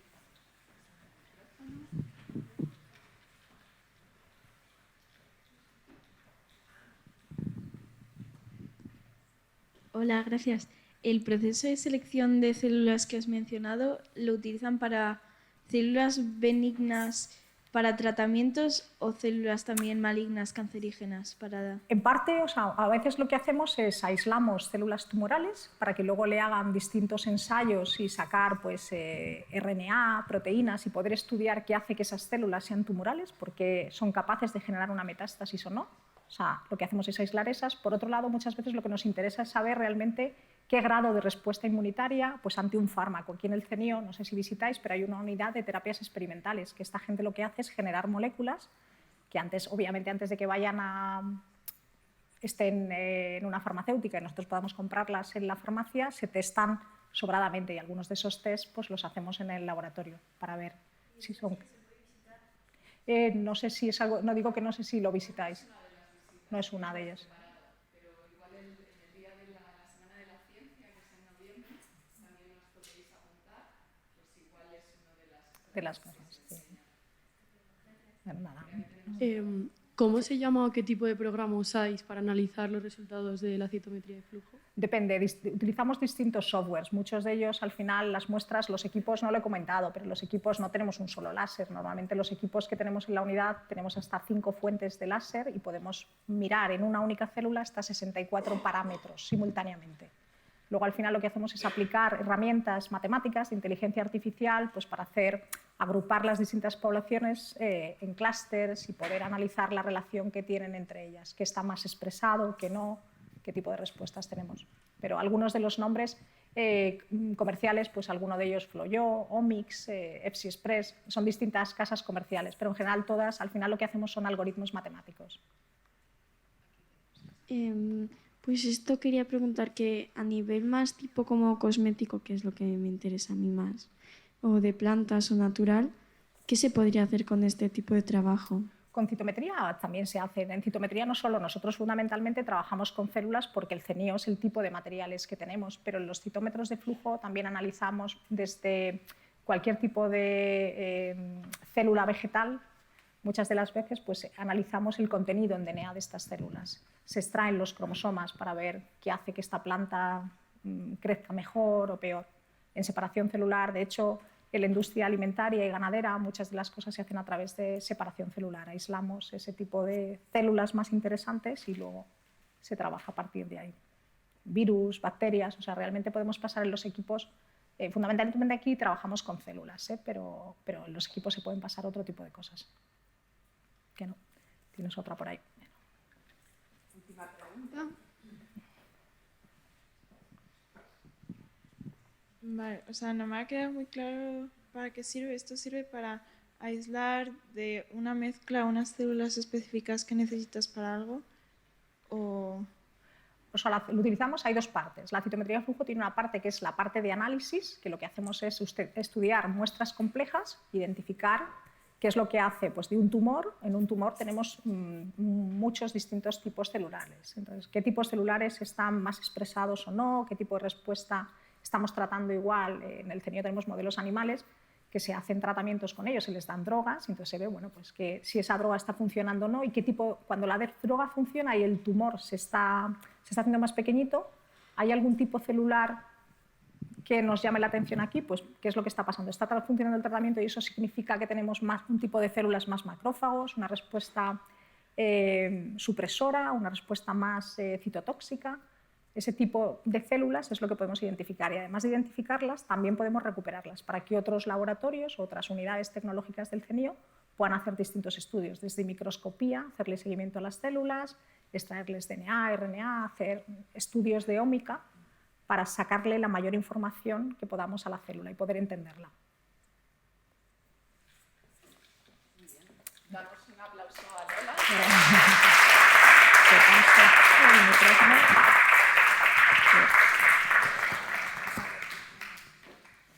Hola, gracias. ¿El proceso de selección de células que has mencionado lo utilizan para células benignas para tratamientos o células también malignas cancerígenas? En parte, a veces lo que hacemos es aislamos células tumorales para que luego le hagan distintos ensayos y sacar pues, RNA, proteínas y poder estudiar qué hace que esas células sean tumorales, porque son capaces de generar una metástasis o no. O sea, lo que hacemos es aislar esas. Por otro lado, muchas veces lo que nos interesa es saber realmente ¿Qué grado de respuesta inmunitaria? Pues ante un fármaco. Aquí en el CENIO, no sé si visitáis, pero hay una unidad de terapias experimentales, que esta gente lo que hace es generar moléculas que obviamente antes de que estén en una farmacéutica y nosotros podamos comprarlas en la farmacia, se testan sobradamente y algunos de esos test pues, los hacemos en el laboratorio para ver si son... no sé si es algo, no digo que no sé si lo visitáis, no es una de ellas. Pero igual en el día de la Semana de la Ciencia, que es en noviembre, también nos podéis apuntar, pues igual es una de las cosas. Sí. Bueno, nada. ¿Cómo se llama o qué tipo de programa usáis para analizar los resultados de la citometría de flujo? Depende, utilizamos distintos softwares, muchos de ellos al final las muestras, los equipos no lo he comentado, pero los equipos no tenemos un solo láser, normalmente los equipos que tenemos en la unidad tenemos hasta 5 fuentes de láser y podemos mirar en una única célula hasta 64 parámetros simultáneamente. Luego al final lo que hacemos es aplicar herramientas matemáticas de inteligencia artificial pues, para agrupar las distintas poblaciones en clústeres y poder analizar la relación que tienen entre ellas, qué está más expresado, qué no, qué tipo de respuestas tenemos. Pero algunos de los nombres comerciales, pues alguno de ellos Floyo, Omics, Epsi Express, son distintas casas comerciales, pero en general todas, al final lo que hacemos son algoritmos matemáticos. Pues esto quería preguntar que a nivel más tipo como cosmético, que es lo que me interesa a mí más, o de plantas o natural, ¿qué se podría hacer con este tipo de trabajo? Con citometría también se hace. En citometría no solo, nosotros fundamentalmente trabajamos con células porque el CENIO es el tipo de materiales que tenemos, pero en los citómetros de flujo también analizamos desde cualquier tipo de célula vegetal. Muchas de las veces pues, analizamos el contenido en DNA de estas células. Se extraen los cromosomas para ver qué hace que esta planta crezca mejor o peor. En separación celular, de hecho, en la industria alimentaria y ganadera muchas de las cosas se hacen a través de separación celular. Aislamos ese tipo de células más interesantes y luego se trabaja a partir de ahí. Virus, bacterias, o sea, realmente podemos pasar en los equipos. Fundamentalmente aquí trabajamos con células, pero en los equipos se pueden pasar otro tipo de cosas. Que no. Tienes otra por ahí. Última pregunta. Vale, o sea, no me ha quedado muy claro para qué sirve. ¿Esto sirve para aislar de una mezcla unas células específicas que necesitas para algo? O sea, lo utilizamos, hay dos partes. La citometría de flujo tiene una parte que es la parte de análisis, que lo que hacemos es estudiar muestras complejas, identificar qué es lo que hace pues, de un tumor. En un tumor tenemos muchos distintos tipos celulares. Entonces, ¿qué tipos celulares están más expresados o no? ¿Qué tipo de respuesta estamos tratando igual? En el CENIO tenemos modelos animales que se hacen tratamientos con ellos, se les dan drogas, y entonces se ve bueno, pues que si esa droga está funcionando o no, y qué tipo, cuando la droga funciona y el tumor se está haciendo más pequeñito, ¿hay algún tipo celular que nos llame la atención aquí? Pues, ¿qué es lo que está pasando? ¿Está funcionando el tratamiento y eso significa que tenemos un tipo de células más macrófagos, una respuesta supresora, una respuesta más citotóxica? Ese tipo de células es lo que podemos identificar y además de identificarlas también podemos recuperarlas para que otros laboratorios, otras unidades tecnológicas del CENIO puedan hacer distintos estudios, desde microscopía, hacerle seguimiento a las células, extraerles DNA, RNA, hacer estudios de ómica para sacarle la mayor información que podamos a la célula y poder entenderla. Muy bien. Damos un aplauso a Lola.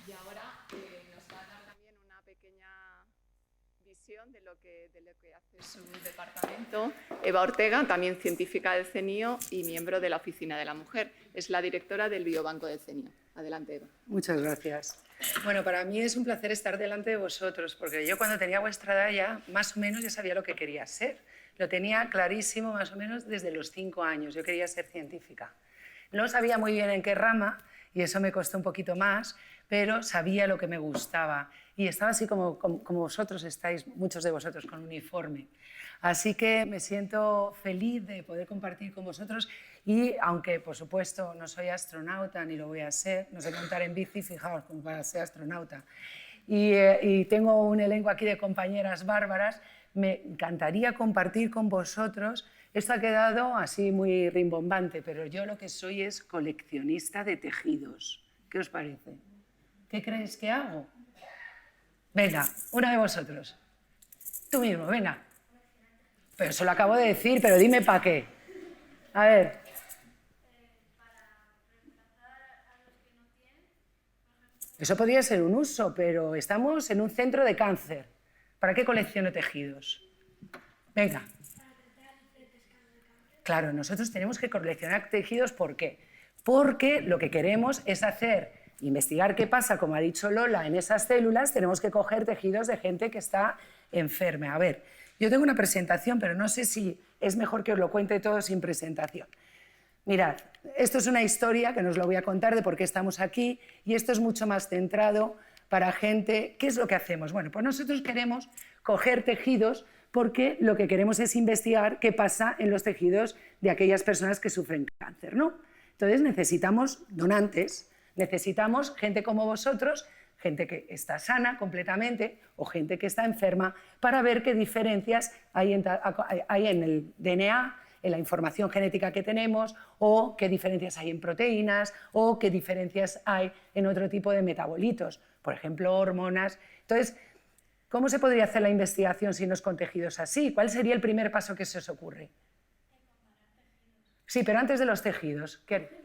Y ahora nos va a dar también una pequeña visión de lo que hace su departamento. Eva Ortega, también científica del CENIO y miembro de la Oficina de la Mujer. Es la directora del Biobanco del CENIO. Adelante, Eva. Muchas gracias. Bueno, para mí es un placer estar delante de vosotros, porque yo cuando tenía vuestra edad ya más o menos ya sabía lo que quería ser. Lo tenía clarísimo más o menos desde los 5 años. Yo quería ser científica. No sabía muy bien en qué rama, y eso me costó un poquito más, pero sabía lo que me gustaba. Y estaba así como vosotros estáis, muchos de vosotros, con uniforme. Así que me siento feliz de poder compartir con vosotros y, aunque por supuesto no soy astronauta ni lo voy a ser, no sé montar en bici, fijaos, como para ser astronauta. Y tengo un elenco aquí de compañeras bárbaras, me encantaría compartir con vosotros. Esto ha quedado así muy rimbombante, pero yo lo que soy es coleccionista de tejidos. ¿Qué os parece? ¿Qué creéis que hago? Venga, una de vosotros. Tú mismo, venga. Pero eso lo acabo de decir, pero dime para qué. A ver. Eso podría ser un uso, pero estamos en un centro de cáncer. ¿Para qué colecciono tejidos? Venga. Claro, nosotros tenemos que coleccionar tejidos, ¿por qué? Porque lo que queremos es investigar qué pasa, como ha dicho Lola, en esas células. Tenemos que coger tejidos de gente que está enferma. A ver, yo tengo una presentación, pero no sé si es mejor que os lo cuente todo sin presentación. Mirad, esto es una historia que no os lo voy a contar de por qué estamos aquí, y esto es mucho más centrado para gente. ¿Qué es lo que hacemos? Bueno, pues nosotros queremos coger tejidos porque lo que queremos es investigar qué pasa en los tejidos de aquellas personas que sufren cáncer, ¿no? Entonces necesitamos donantes, necesitamos gente como vosotros, gente que está sana completamente o gente que está enferma, para ver qué diferencias hay en el DNA, en la información genética que tenemos, o qué diferencias hay en proteínas, o qué diferencias hay en otro tipo de metabolitos, por ejemplo, hormonas. Entonces, ¿cómo se podría hacer la investigación si no es con tejidos así? ¿Cuál sería el primer paso que se os ocurre? Sí, pero antes de los tejidos. ¿Qué?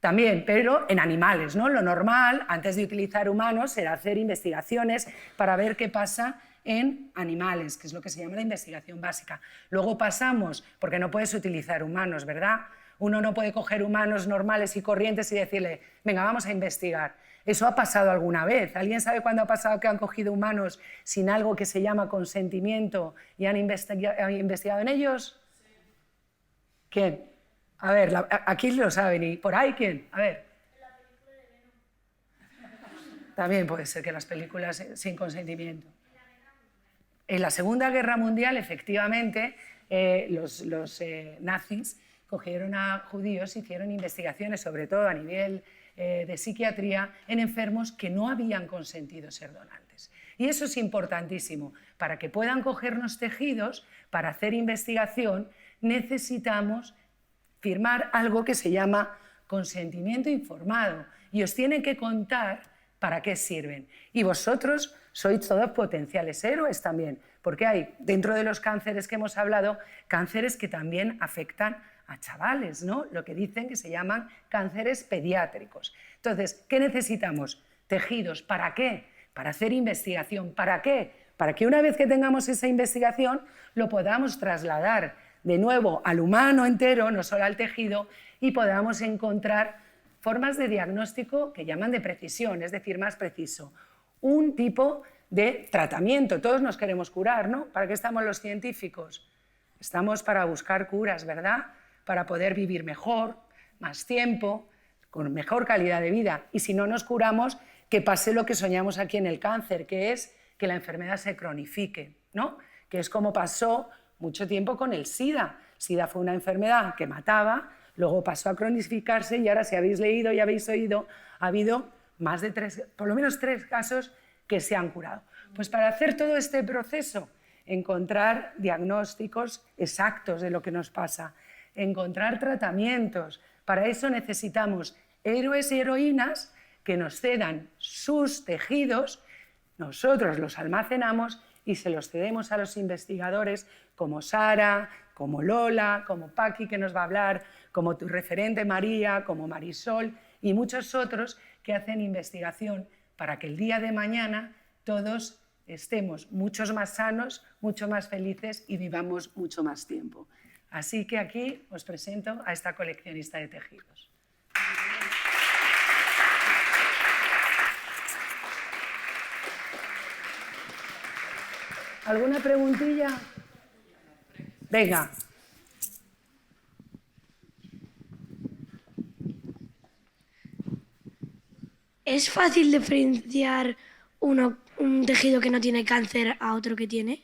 También, pero en animales, ¿no? Lo normal, antes de utilizar humanos, era hacer investigaciones para ver qué pasa en animales, que es lo que se llama la investigación básica. Luego pasamos, porque no puedes utilizar humanos, ¿verdad? Uno no puede coger humanos normales y corrientes y decirle, venga, vamos a investigar. ¿Eso ha pasado alguna vez? ¿Alguien sabe cuándo ha pasado que han cogido humanos sin algo que se llama consentimiento y han investigado en ellos? Sí. ¿Quién? A ver, aquí lo saben. ¿Y por ahí quién? A ver. La película de Venom. También puede ser que las películas sin consentimiento. En la Segunda Guerra Mundial, efectivamente, los nazis cogieron a judíos, hicieron investigaciones, sobre todo a nivel de psiquiatría, en enfermos que no habían consentido ser donantes. Y eso es importantísimo. Para que puedan cogernos tejidos, para hacer investigación, necesitamos firmar algo que se llama consentimiento informado, y os tienen que contar para qué sirven. Y vosotros sois todos potenciales héroes también, porque hay, dentro de los cánceres que hemos hablado, cánceres que también afectan a chavales, ¿no? Lo que dicen que se llaman cánceres pediátricos. Entonces, ¿qué necesitamos? Tejidos. ¿Para qué? Para hacer investigación. ¿Para qué? Para que una vez que tengamos esa investigación lo podamos trasladar de nuevo al humano entero, no solo al tejido, y podamos encontrar formas de diagnóstico que llaman de precisión, es decir, más preciso. Un tipo de tratamiento. Todos nos queremos curar, ¿no? ¿Para qué estamos los científicos? Estamos para buscar curas, ¿verdad? Para poder vivir mejor, más tiempo, con mejor calidad de vida. Y si no nos curamos, que pase lo que soñamos aquí en el cáncer, que es que la enfermedad se cronifique, ¿no? Que es como pasó mucho tiempo con el SIDA. SIDA fue una enfermedad que mataba, luego pasó a cronificarse, y ahora, si habéis leído y habéis oído, ha habido más de por lo menos 3 casos que se han curado. Pues para hacer todo este proceso, encontrar diagnósticos exactos de lo que nos pasa, encontrar tratamientos, para eso necesitamos héroes y heroínas que nos cedan sus tejidos, nosotros los almacenamos y se los cedemos a los investigadores como Sara, como Lola, como Paqui, que nos va a hablar, como tu referente María, como Marisol y muchos otros que hacen investigación para que el día de mañana todos estemos muchos más sanos, mucho más felices y vivamos mucho más tiempo. Así que aquí os presento a esta coleccionista de tejidos. ¿Alguna preguntilla? Venga. ¿Es fácil diferenciar un tejido que no tiene cáncer a otro que tiene?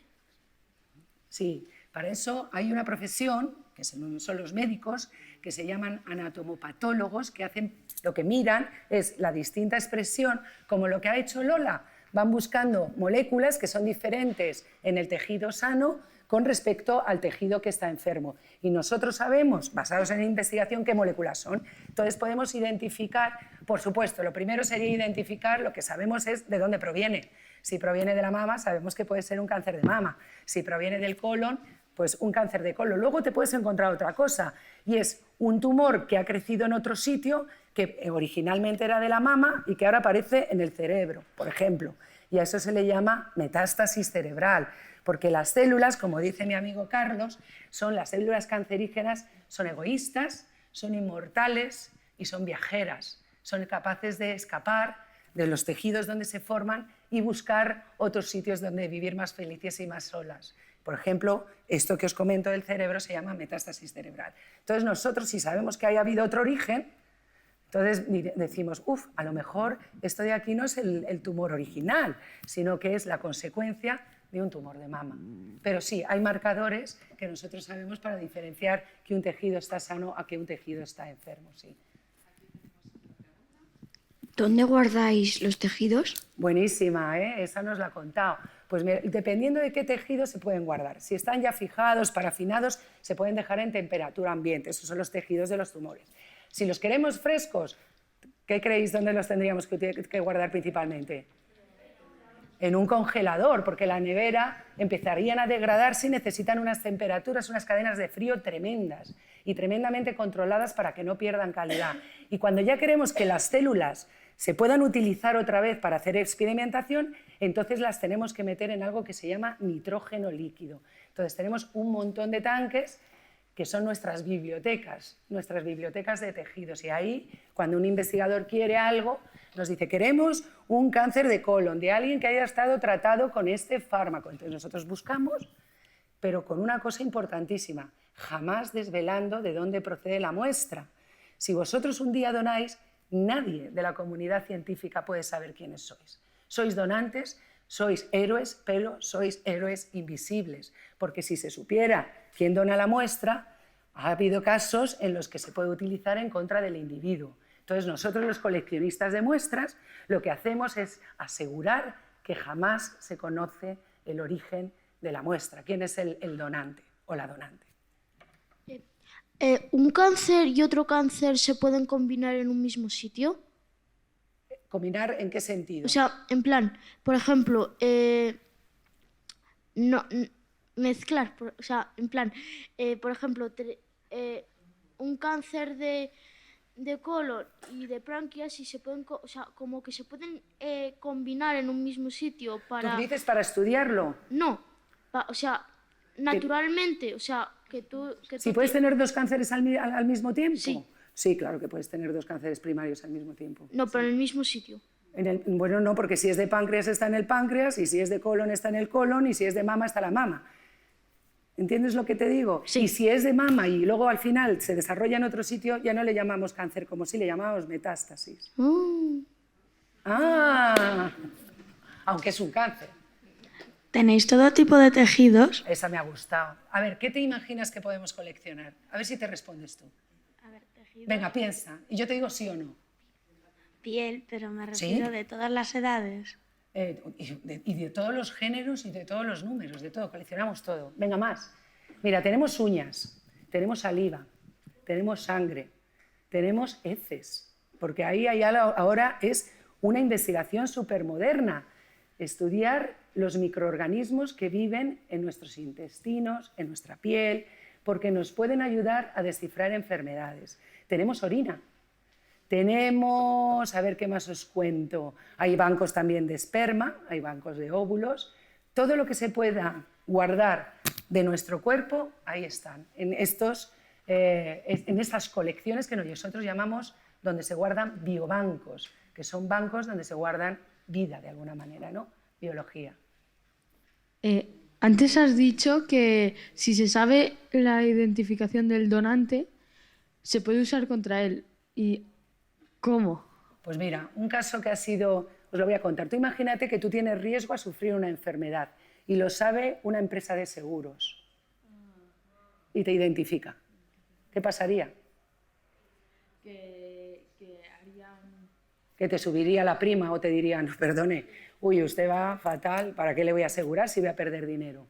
Sí, para eso hay una profesión, que son los médicos, que se llaman anatomopatólogos, que hacen lo que miran es la distinta expresión, como lo que ha hecho Lola, van buscando moléculas que son diferentes en el tejido sano con respecto al tejido que está enfermo. Y nosotros sabemos, basados en investigación, qué moléculas son. Entonces podemos identificar, por supuesto, lo primero sería identificar, lo que sabemos es de dónde proviene. Si proviene de la mama, sabemos que puede ser un cáncer de mama. Si proviene del colon, pues un cáncer de colon. Luego te puedes encontrar otra cosa, y es un tumor que ha crecido en otro sitio, que originalmente era de la mama y que ahora aparece en el cerebro, por ejemplo. Y a eso se le llama metástasis cerebral, porque las células, como dice mi amigo Carlos, las células cancerígenas son egoístas, son inmortales y son viajeras. Son capaces de escapar de los tejidos donde se forman y buscar otros sitios donde vivir más felices y más solas. Por ejemplo, esto que os comento del cerebro se llama metástasis cerebral. Entonces nosotros, si sabemos que haya habido otro origen, entonces decimos, a lo mejor esto de aquí no es el tumor original, sino que es la consecuencia de un tumor de mama. Pero sí, hay marcadores que nosotros sabemos para diferenciar que un tejido está sano a que un tejido está enfermo. Sí. ¿Dónde guardáis los tejidos? Buenísima, ¿eh? Esa nos la ha contado. Pues dependiendo de qué tejido se pueden guardar. Si están ya fijados, parafinados, se pueden dejar en temperatura ambiente. Esos son los tejidos de los tumores. Si los queremos frescos, ¿qué creéis dónde los tendríamos que guardar principalmente? En un congelador, porque la nevera empezarían a degradarse y necesitan unas temperaturas, unas cadenas de frío tremendas y tremendamente controladas para que no pierdan calidad. Y cuando ya queremos que las células se puedan utilizar otra vez para hacer experimentación, entonces las tenemos que meter en algo que se llama nitrógeno líquido. Entonces tenemos un montón de tanques que son nuestras bibliotecas de tejidos. Y ahí, cuando un investigador quiere algo, nos dice, queremos un cáncer de colon de alguien que haya estado tratado con este fármaco. Entonces nosotros buscamos, pero con una cosa importantísima, jamás desvelando de dónde procede la muestra. Si vosotros un día donáis, nadie de la comunidad científica puede saber quiénes sois. Sois donantes, sois héroes, pero sois héroes invisibles, porque si se supiera quién dona la muestra, ha habido casos en los que se puede utilizar en contra del individuo. Entonces nosotros los coleccionistas de muestras lo que hacemos es asegurar que jamás se conoce el origen de la muestra, quién es el donante o la donante. ¿Un cáncer y otro cáncer se pueden combinar en un mismo sitio? ¿Combinar en qué sentido? O sea, en plan, por ejemplo, mezclar, o sea, en plan, por ejemplo, un cáncer de colon y de páncreas y se pueden, o sea, como que se pueden combinar en un mismo sitio para... ¿Tú dices para estudiarlo? No, o sea, naturalmente, o sea, ¿Si puedes tener dos cánceres al mismo tiempo? Sí. Sí, claro que puedes tener dos cánceres primarios al mismo tiempo. No, pero en el mismo sitio. Bueno, no, porque si es de páncreas está en el páncreas, y si es de colon está en el colon, y si es de mama está la mama. ¿Entiendes lo que te digo? Sí. Y si es de mama y luego al final se desarrolla en otro sitio, ya no le llamamos cáncer como si le llamamos metástasis. Aunque es un cáncer. ¿Tenéis todo tipo de tejidos? Esa me ha gustado. A ver, ¿qué te imaginas que podemos coleccionar? A ver si te respondes tú. A ver, tejidos. Venga, piensa. Y yo te digo sí o no. Piel, pero me refiero ¿Sí? de todas las edades. Y de todos los géneros y de todos los números, de todo. Coleccionamos todo. Venga, más. Mira, tenemos uñas, tenemos saliva, tenemos sangre, tenemos heces. Porque ahí ahora es una investigación supermoderna. Estudiar los microorganismos que viven en nuestros intestinos, en nuestra piel, porque nos pueden ayudar a descifrar enfermedades. Tenemos orina, tenemos, a ver qué más os cuento, hay bancos también de esperma, hay bancos de óvulos, todo lo que se pueda guardar de nuestro cuerpo, ahí están, en estas colecciones que nosotros llamamos donde se guardan biobancos, que son bancos donde se guardan vida de alguna manera, ¿no? Biología. Antes has dicho que si se sabe la identificación del donante, se puede usar contra él. ¿Y cómo? Pues mira, un caso que ha sido, os lo voy a contar. Tú imagínate que tú tienes riesgo a sufrir una enfermedad y lo sabe una empresa de seguros y te identifica. ¿Qué pasaría? Que que te subiría la prima o te diría, no, perdone, uy, usted va fatal, ¿para qué le voy a asegurar si voy a perder dinero?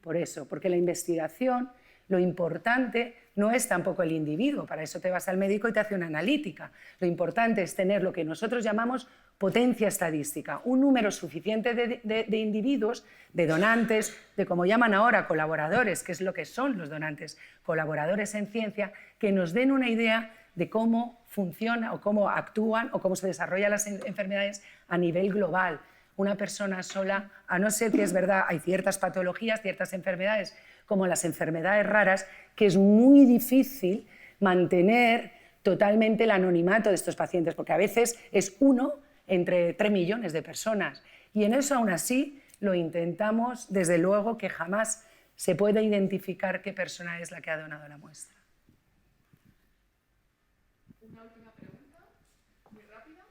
Por eso, porque la investigación, lo importante no es tampoco el individuo, para eso te vas al médico y te hace una analítica. Lo importante es tener lo que nosotros llamamos potencia estadística, un número suficiente de individuos, de donantes, de como llaman ahora colaboradores, que es lo que son los donantes, colaboradores en ciencia, que nos den una idea de cómo funciona o cómo actúan o cómo se desarrollan las enfermedades a nivel global. Una persona sola, a no ser que es verdad, hay ciertas patologías, ciertas enfermedades, como las enfermedades raras, que es muy difícil mantener totalmente el anonimato de estos pacientes, porque a veces es 1 entre 3 millones de personas. Y en eso, aún así, lo intentamos, desde luego que jamás se puede identificar qué persona es la que ha donado la muestra. Una última pregunta, muy rápida,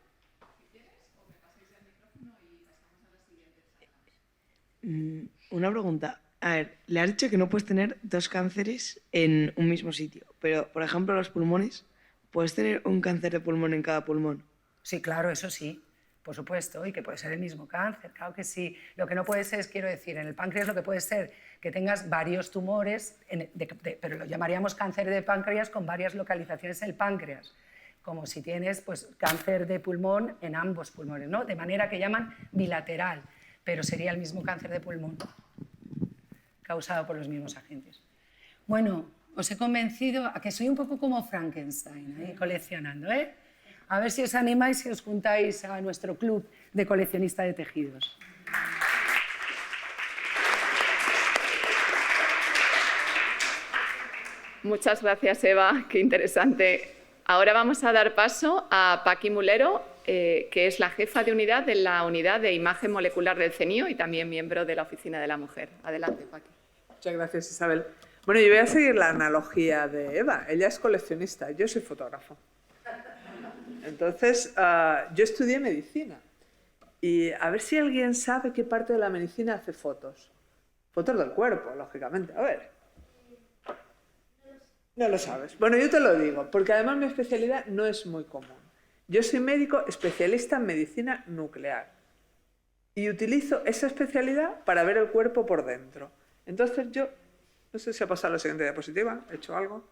si quieres, o me pasáis el micrófono y pasamos a la siguiente. Una pregunta. A ver, le has dicho que no puedes tener 2 cánceres en un mismo sitio, pero, por ejemplo, los pulmones, ¿puedes tener un cáncer de pulmón en cada pulmón? Sí, claro, eso sí, por supuesto, y que puede ser el mismo cáncer, claro que sí. Lo que no puede ser es, quiero decir, en el páncreas lo que puede ser que tengas varios tumores, pero lo llamaríamos cáncer de páncreas con varias localizaciones en el páncreas, como si tienes pues, cáncer de pulmón en ambos pulmones, ¿no? De manera que llaman bilateral, pero sería el mismo cáncer de pulmón, causado por los mismos agentes. Bueno, os he convencido a que soy un poco como Frankenstein, ahí coleccionando, ¿eh? A ver si os animáis y os juntáis a nuestro club de coleccionistas de tejidos. Muchas gracias, Eva, qué interesante. Ahora vamos a dar paso a Paqui Mulero, que es la jefa de unidad de la Unidad de Imagen Molecular del CENIO y también miembro de la Oficina de la Mujer. Adelante, Paqui. Muchas gracias, Isabel. Bueno, yo voy a seguir la analogía de Eva. Ella es coleccionista, yo soy fotógrafo. Entonces, yo estudié medicina. Y a ver si alguien sabe qué parte de la medicina hace fotos. Fotos del cuerpo, lógicamente. A ver. No lo sabes. Bueno, yo te lo digo, porque además mi especialidad no es muy común. Yo soy médico especialista en medicina nuclear. Y utilizo esa especialidad para ver el cuerpo por dentro. Entonces yo, no sé si ha pasado la siguiente diapositiva, ¿he hecho algo?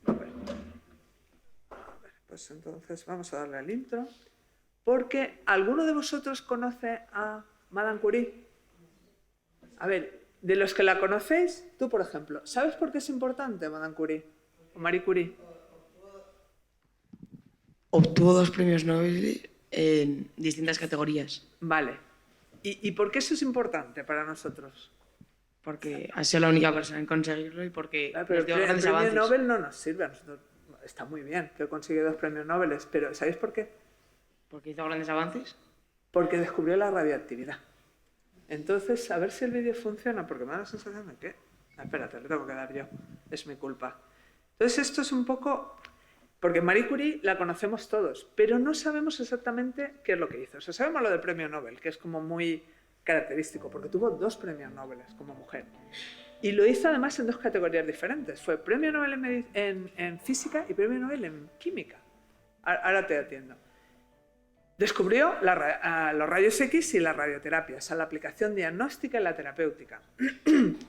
A ver, pues entonces vamos a darle al intro. Porque, ¿alguno de vosotros conoce a Madame Curie? A ver, de los que la conocéis, tú por ejemplo, ¿sabes por qué es importante Madame Curie? O Marie Curie. Obtuvo 2 premios Nobel en distintas categorías. Vale. ¿Y por qué eso es importante para nosotros? Porque ha sido la única persona en conseguirlo y porque pero nos dio el grandes premio avances. Nobel no nos sirve a nosotros. Está muy bien que consigue 2 premios Nobel, pero ¿sabéis por qué? ¿Porque hizo grandes avances? Porque descubrió la radioactividad. Entonces, a ver si el vídeo funciona, porque me da la sensación de que... espérate, le tengo que dar yo. Es mi culpa. Entonces, esto es un poco... Porque Marie Curie la conocemos todos, pero no sabemos exactamente qué es lo que hizo. O sea, sabemos lo del premio Nobel, que es como muy característico, porque tuvo 2 premios Nobel como mujer. Y lo hizo además en 2 categorías diferentes. Fue premio Nobel en física y premio Nobel en química. Ahora te atiendo. Descubrió los rayos X y la radioterapia, o sea, la aplicación diagnóstica y la terapéutica.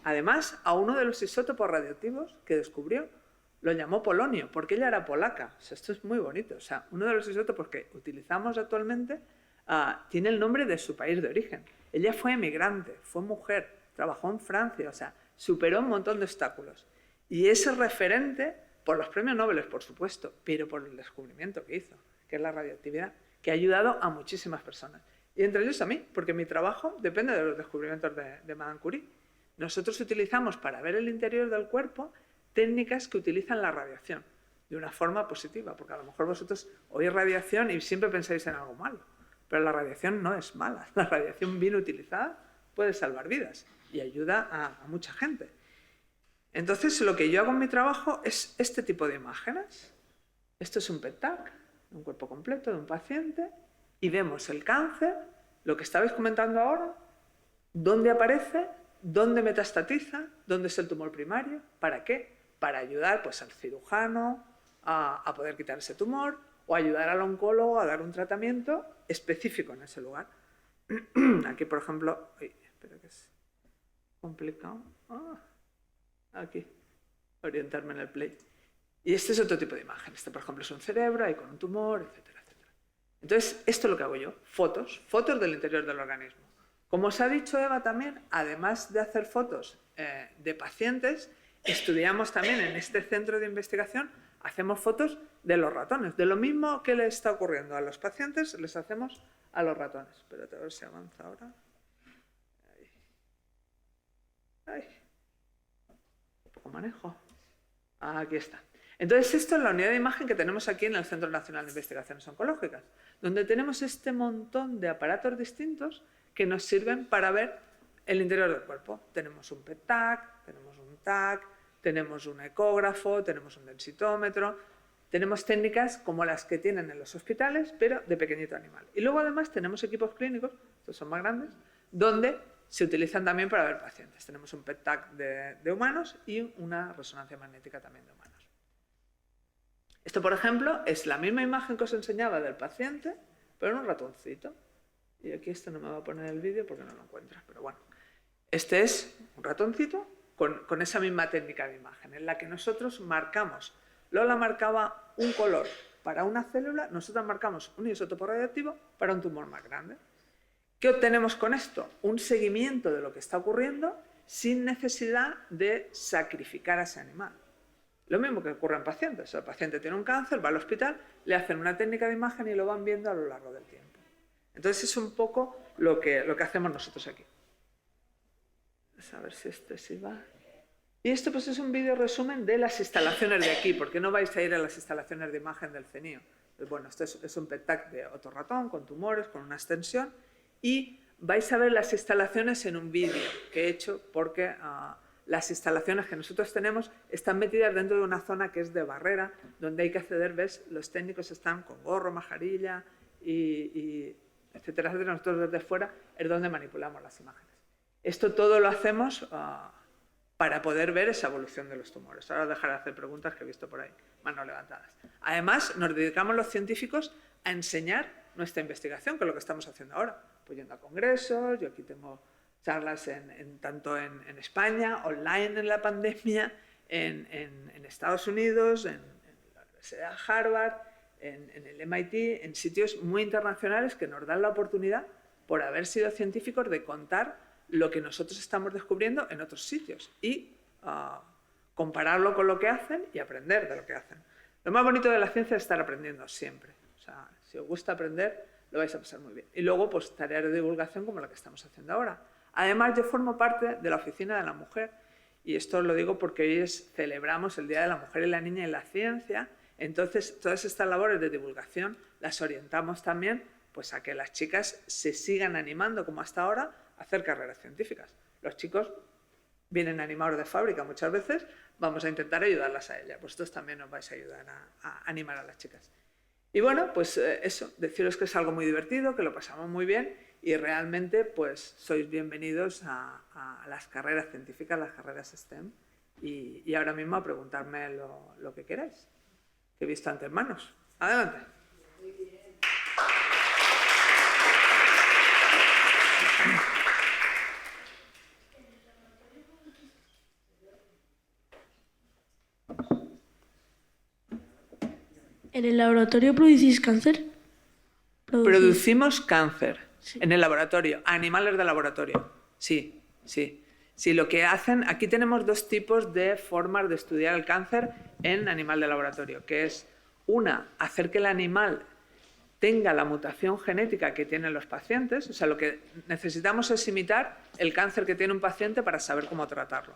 Además, a uno de los isótopos radioactivos que descubrió lo llamó polonio, porque ella era polaca. O sea, esto es muy bonito. O sea, uno de los isótopos que utilizamos actualmente tiene el nombre de su país de origen. Ella fue emigrante, fue mujer, trabajó en Francia, o sea, superó un montón de obstáculos. Y es referente por los premios Nobel, por supuesto, pero por el descubrimiento que hizo, que es la radioactividad, que ha ayudado a muchísimas personas. Y entre ellos a mí, porque mi trabajo depende de los descubrimientos de Madame Curie. Nosotros utilizamos para ver el interior del cuerpo técnicas que utilizan la radiación de una forma positiva, porque a lo mejor vosotros oís radiación y siempre pensáis en algo malo, pero la radiación no es mala. La radiación bien utilizada puede salvar vidas y ayuda a mucha gente. Entonces, lo que yo hago en mi trabajo es este tipo de imágenes. Esto es un PET-TAC, un cuerpo completo de un paciente, y vemos el cáncer, lo que estabais comentando ahora, dónde aparece, dónde metastatiza, dónde es el tumor primario, ¿para qué? Para ayudar pues, al cirujano a poder quitar ese tumor o ayudar al oncólogo a dar un tratamiento específico en ese lugar. Aquí, por ejemplo, espera que es complicado. Aquí, orientarme en el play. Y este es otro tipo de imagen. Este, por ejemplo, es un cerebro ahí con un tumor, etcétera, etcétera. Entonces, esto es lo que hago yo, fotos del interior del organismo. Como os ha dicho Eva también, además de hacer fotos de pacientes, estudiamos también en este centro de investigación, hacemos fotos de los ratones. De lo mismo que le está ocurriendo a los pacientes, les hacemos a los ratones. Espérate a ver si avanza ahora. Ay. Un poco manejo. Aquí está. Entonces, esto es la unidad de imagen que tenemos aquí en el Centro Nacional de Investigaciones Oncológicas, donde tenemos este montón de aparatos distintos que nos sirven para ver el interior del cuerpo. Tenemos un PET-TAC, tenemos un TAC, tenemos un ecógrafo, tenemos un densitómetro, tenemos técnicas como las que tienen en los hospitales, pero de pequeñito animal. Y luego además tenemos equipos clínicos, estos son más grandes, donde se utilizan también para ver pacientes. Tenemos un PET-TAC de humanos y una resonancia magnética también de humanos. Esto, por ejemplo, es la misma imagen que os enseñaba del paciente, pero en un ratoncito. Y aquí no me va a poner el vídeo porque no lo encuentras, pero bueno. Este es un ratoncito con esa misma técnica de imagen, en la que nosotros marcamos. Lola marcaba un color para una célula, nosotros marcamos un isótopo radioactivo para un tumor más grande. ¿Qué obtenemos con esto? Un seguimiento de lo que está ocurriendo sin necesidad de sacrificar a ese animal. Lo mismo que ocurre en pacientes. El paciente tiene un cáncer, va al hospital, le hacen una técnica de imagen y lo van viendo a lo largo del tiempo. Entonces es un poco lo que hacemos nosotros aquí. A ver si este sí va. Y esto pues es un vídeo resumen de las instalaciones de aquí, porque no vais a ir a las instalaciones de imagen del CENIO. Pues bueno, esto es un PET-TAC de otro ratón, con tumores, con una extensión, y vais a ver las instalaciones en un vídeo que he hecho porque las instalaciones que nosotros tenemos están metidas dentro de una zona que es de barrera, donde hay que acceder, ves, los técnicos están con gorro, mascarilla, y etcétera, etcétera. Nosotros desde fuera es donde manipulamos las imágenes. Esto todo lo hacemos para poder ver esa evolución de los tumores. Ahora os dejaré hacer preguntas que he visto por ahí, manos levantadas. Además, nos dedicamos los científicos a enseñar nuestra investigación, que es lo que estamos haciendo ahora. Pues yendo a congresos, yo aquí tengo charlas tanto en España, online en la pandemia, en Estados Unidos, en la Universidad de Harvard, en el MIT, en sitios muy internacionales que nos dan la oportunidad, por haber sido científicos, de contar lo que nosotros estamos descubriendo en otros sitios y compararlo con lo que hacen y aprender de lo que hacen. Lo más bonito de la ciencia es estar aprendiendo siempre. O sea, si os gusta aprender, lo vais a pasar muy bien. Y luego, pues, tareas de divulgación como la que estamos haciendo ahora. Además, yo formo parte de la Oficina de la Mujer, y esto os lo digo porque hoy celebramos el Día de la Mujer y la Niña en la Ciencia. Entonces, todas estas labores de divulgación las orientamos también pues, a que las chicas se sigan animando, como hasta ahora, a hacer carreras científicas. Los chicos vienen animados de fábrica muchas veces, vamos a intentar ayudarlas a ellas. Vosotros también nos vais a ayudar a animar a las chicas. Y bueno, pues eso, deciros que es algo muy divertido, que lo pasamos muy bien y realmente pues sois bienvenidos a las carreras científicas, las carreras STEM y ahora mismo a preguntarme lo que queráis, que he visto antes manos. Adelante. ¿En el laboratorio producís cáncer? Producimos cáncer en el laboratorio, animales de laboratorio. Sí, sí. Sí, lo que hacen, aquí tenemos dos tipos de formas de estudiar el cáncer en animal de laboratorio, que es una, hacer que el animal tenga la mutación genética que tienen los pacientes, o sea, lo que necesitamos es imitar el cáncer que tiene un paciente para saber cómo tratarlo.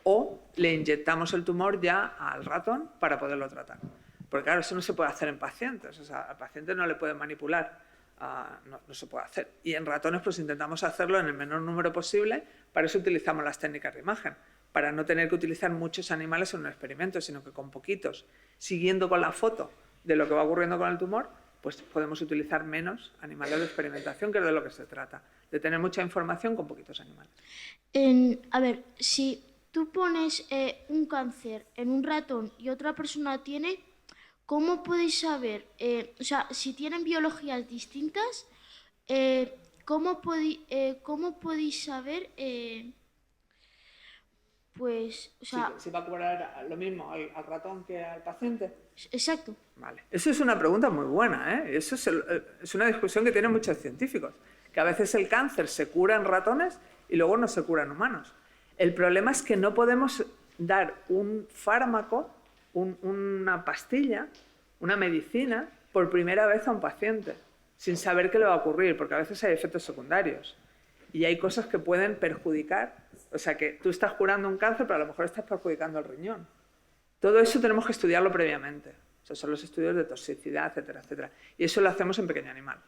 O le inyectamos el tumor ya al ratón para poderlo tratar. Porque claro, eso no se puede hacer en pacientes, o sea, al paciente no le pueden manipular, no se puede hacer. Y en ratones pues intentamos hacerlo en el menor número posible, para eso utilizamos las técnicas de imagen, para no tener que utilizar muchos animales en un experimento, sino que con poquitos, siguiendo con la foto de lo que va ocurriendo con el tumor, pues podemos utilizar menos animales de experimentación, que es de lo que se trata, de tener mucha información con poquitos animales. A ver, si tú pones un cáncer en un ratón y otra persona tiene, ¿cómo podéis saber, o sea, si tienen biologías distintas, cómo podéis saber, pues, o sea... Si va a curar lo mismo al ratón que al paciente. Exacto. Vale. Eso es una pregunta muy buena, ¿eh? Eso es una discusión que tienen muchos científicos, que a veces el cáncer se cura en ratones y luego no se cura en humanos. El problema es que no podemos dar un fármaco, una pastilla, una medicina, por primera vez a un paciente, sin saber qué le va a ocurrir, porque a veces hay efectos secundarios y hay cosas que pueden perjudicar. O sea, que tú estás curando un cáncer, pero a lo mejor estás perjudicando el riñón. Todo eso tenemos que estudiarlo previamente. O sea, son los estudios de toxicidad, etcétera, etcétera. Y eso lo hacemos en pequeño animal.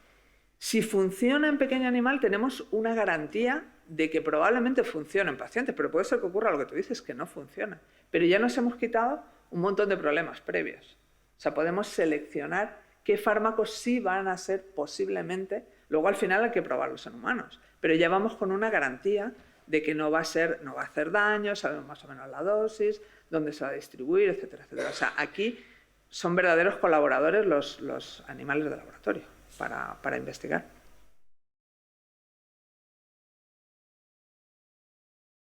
Si funciona en pequeño animal, tenemos una garantía de que probablemente funcione en pacientes, pero puede ser que ocurra lo que tú dices, que no funciona. Pero ya nos hemos quitado un montón de problemas previos. O sea, podemos seleccionar qué fármacos sí van a ser posiblemente, luego al final hay que probarlos en humanos, pero ya vamos con una garantía de que no va a hacer daño, sabemos más o menos la dosis, dónde se va a distribuir, etcétera, etcétera. O sea, aquí son verdaderos colaboradores los animales de laboratorio para investigar.